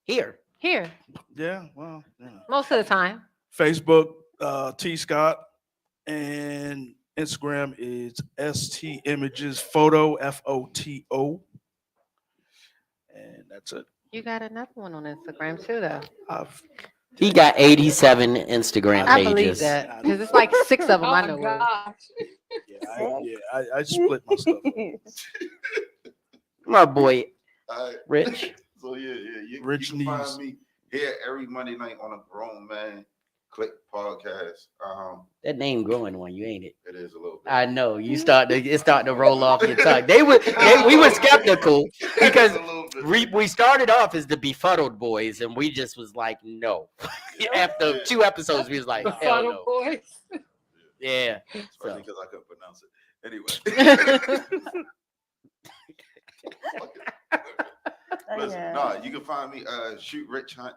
Here. Here, Yeah, well, yeah. most of the time. Facebook, T Scott, and Instagram is ST Images Photo, FOTO. And that's it. You got another one on Instagram too, though. He got 87 Instagram I pages. believe that because it's like 6 of them. Oh I my know. Of. gosh. I split my stuff up. My boy, All right. Rich. So you Rich can find Knees. me here every Monday night on a Grown Man Clique Podcast. That name growing on you, ain't it? It is a little bit. I know. It's starting to roll off your tongue. We were skeptical because It's a little bit. we started off as the Befuddled Boys, and we just was like, no. After 2 episodes, we was like, hell Funnel no. boys. Yeah. Especially because I couldn't pronounce it. Anyway. Listen, no, you can find me Shoot Rich Hunt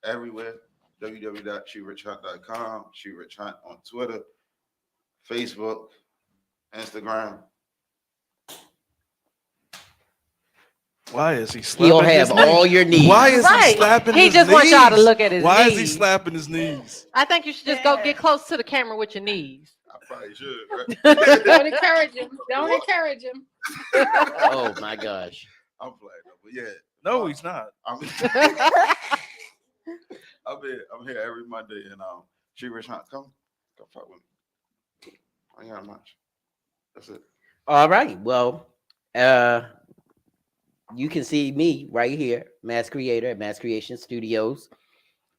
everywhere. www.shootrichhunt.com. Shoot Rich Hunt on Twitter, Facebook, Instagram. Why is he slapping He'll his have knee? all your needs. Why is he Right. slapping He his just wants y'all to knees? look at his Why is he knees. slapping his knees? I think you should just go get close to the camera with your knees. I probably should, right? Don't encourage him. Don't encourage him. Oh my gosh. I'm playing though, but yeah. No, he's not. I'm here every Monday and Shoot Rich Hunt. Come fuck with me. I ain't got much. That's it. All right. Well, you can see me right here, Mass Creator at Mass Creation Studios.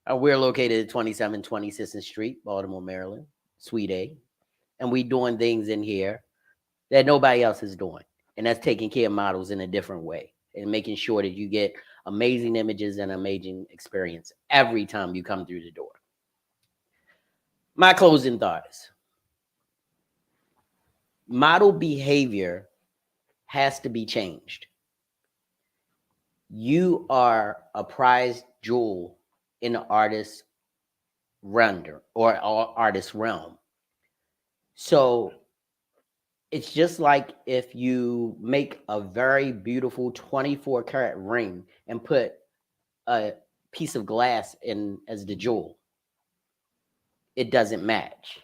We're located at 2720 Sisson Street, Baltimore, Maryland, Suite A. And we doing things in here that nobody else is doing. And that's taking care of models in a different way and making sure that you get amazing images and amazing experience every time you come through the door. My closing thoughts. Model behavior has to be changed. You are a prized jewel in the artist render or artist realm. So it's just like if you make a very beautiful 24 karat ring and put a piece of glass in as the jewel, it doesn't match.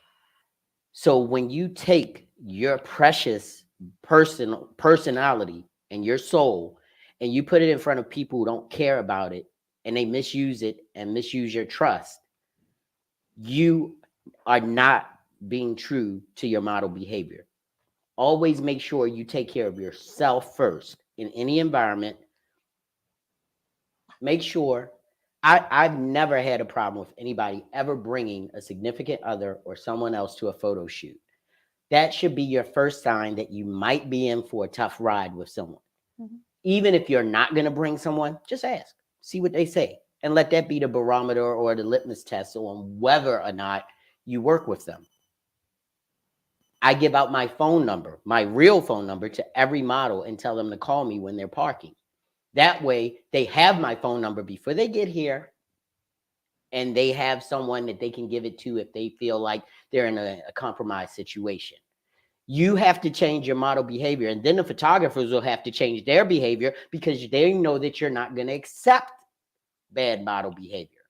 So when you take your precious personality and your soul and you put it in front of people who don't care about it and they misuse it and misuse your trust, you are not being true to your model behavior. Always make sure you take care of yourself first in any environment. Make sure I've never had a problem with anybody ever bringing a significant other or someone else to a photo shoot. That should be your first sign that you might be in for a tough ride with someone. Mhm. Even if you're not going to bring someone, just ask, see what they say, and let that be the barometer or the litmus test on whether or not you work with them. I give out my phone number, my real phone number, to every model and tell them to call me when they're parking. That way, they have my phone number before they get here, and they have someone that they can give it to if they feel like they're in a compromised situation. You have to change your model behavior, and then the photographers will have to change their behavior because they know that you're not going to accept bad model behavior.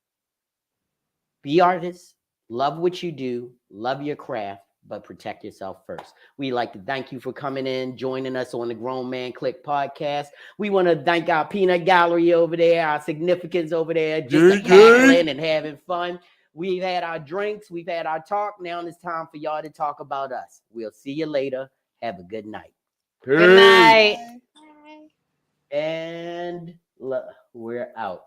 Be artists, love what you do, love your craft, but protect yourself first. We'd like to thank you for coming in, joining us on the Grown Man Clique Podcast. We want to thank our peanut gallery over there, our significants over there, just cackling and having fun. We've had our drinks, we've had our talk. Now it's time for y'all to talk about us. We'll see you later. Have a good night. Good night. And we're out.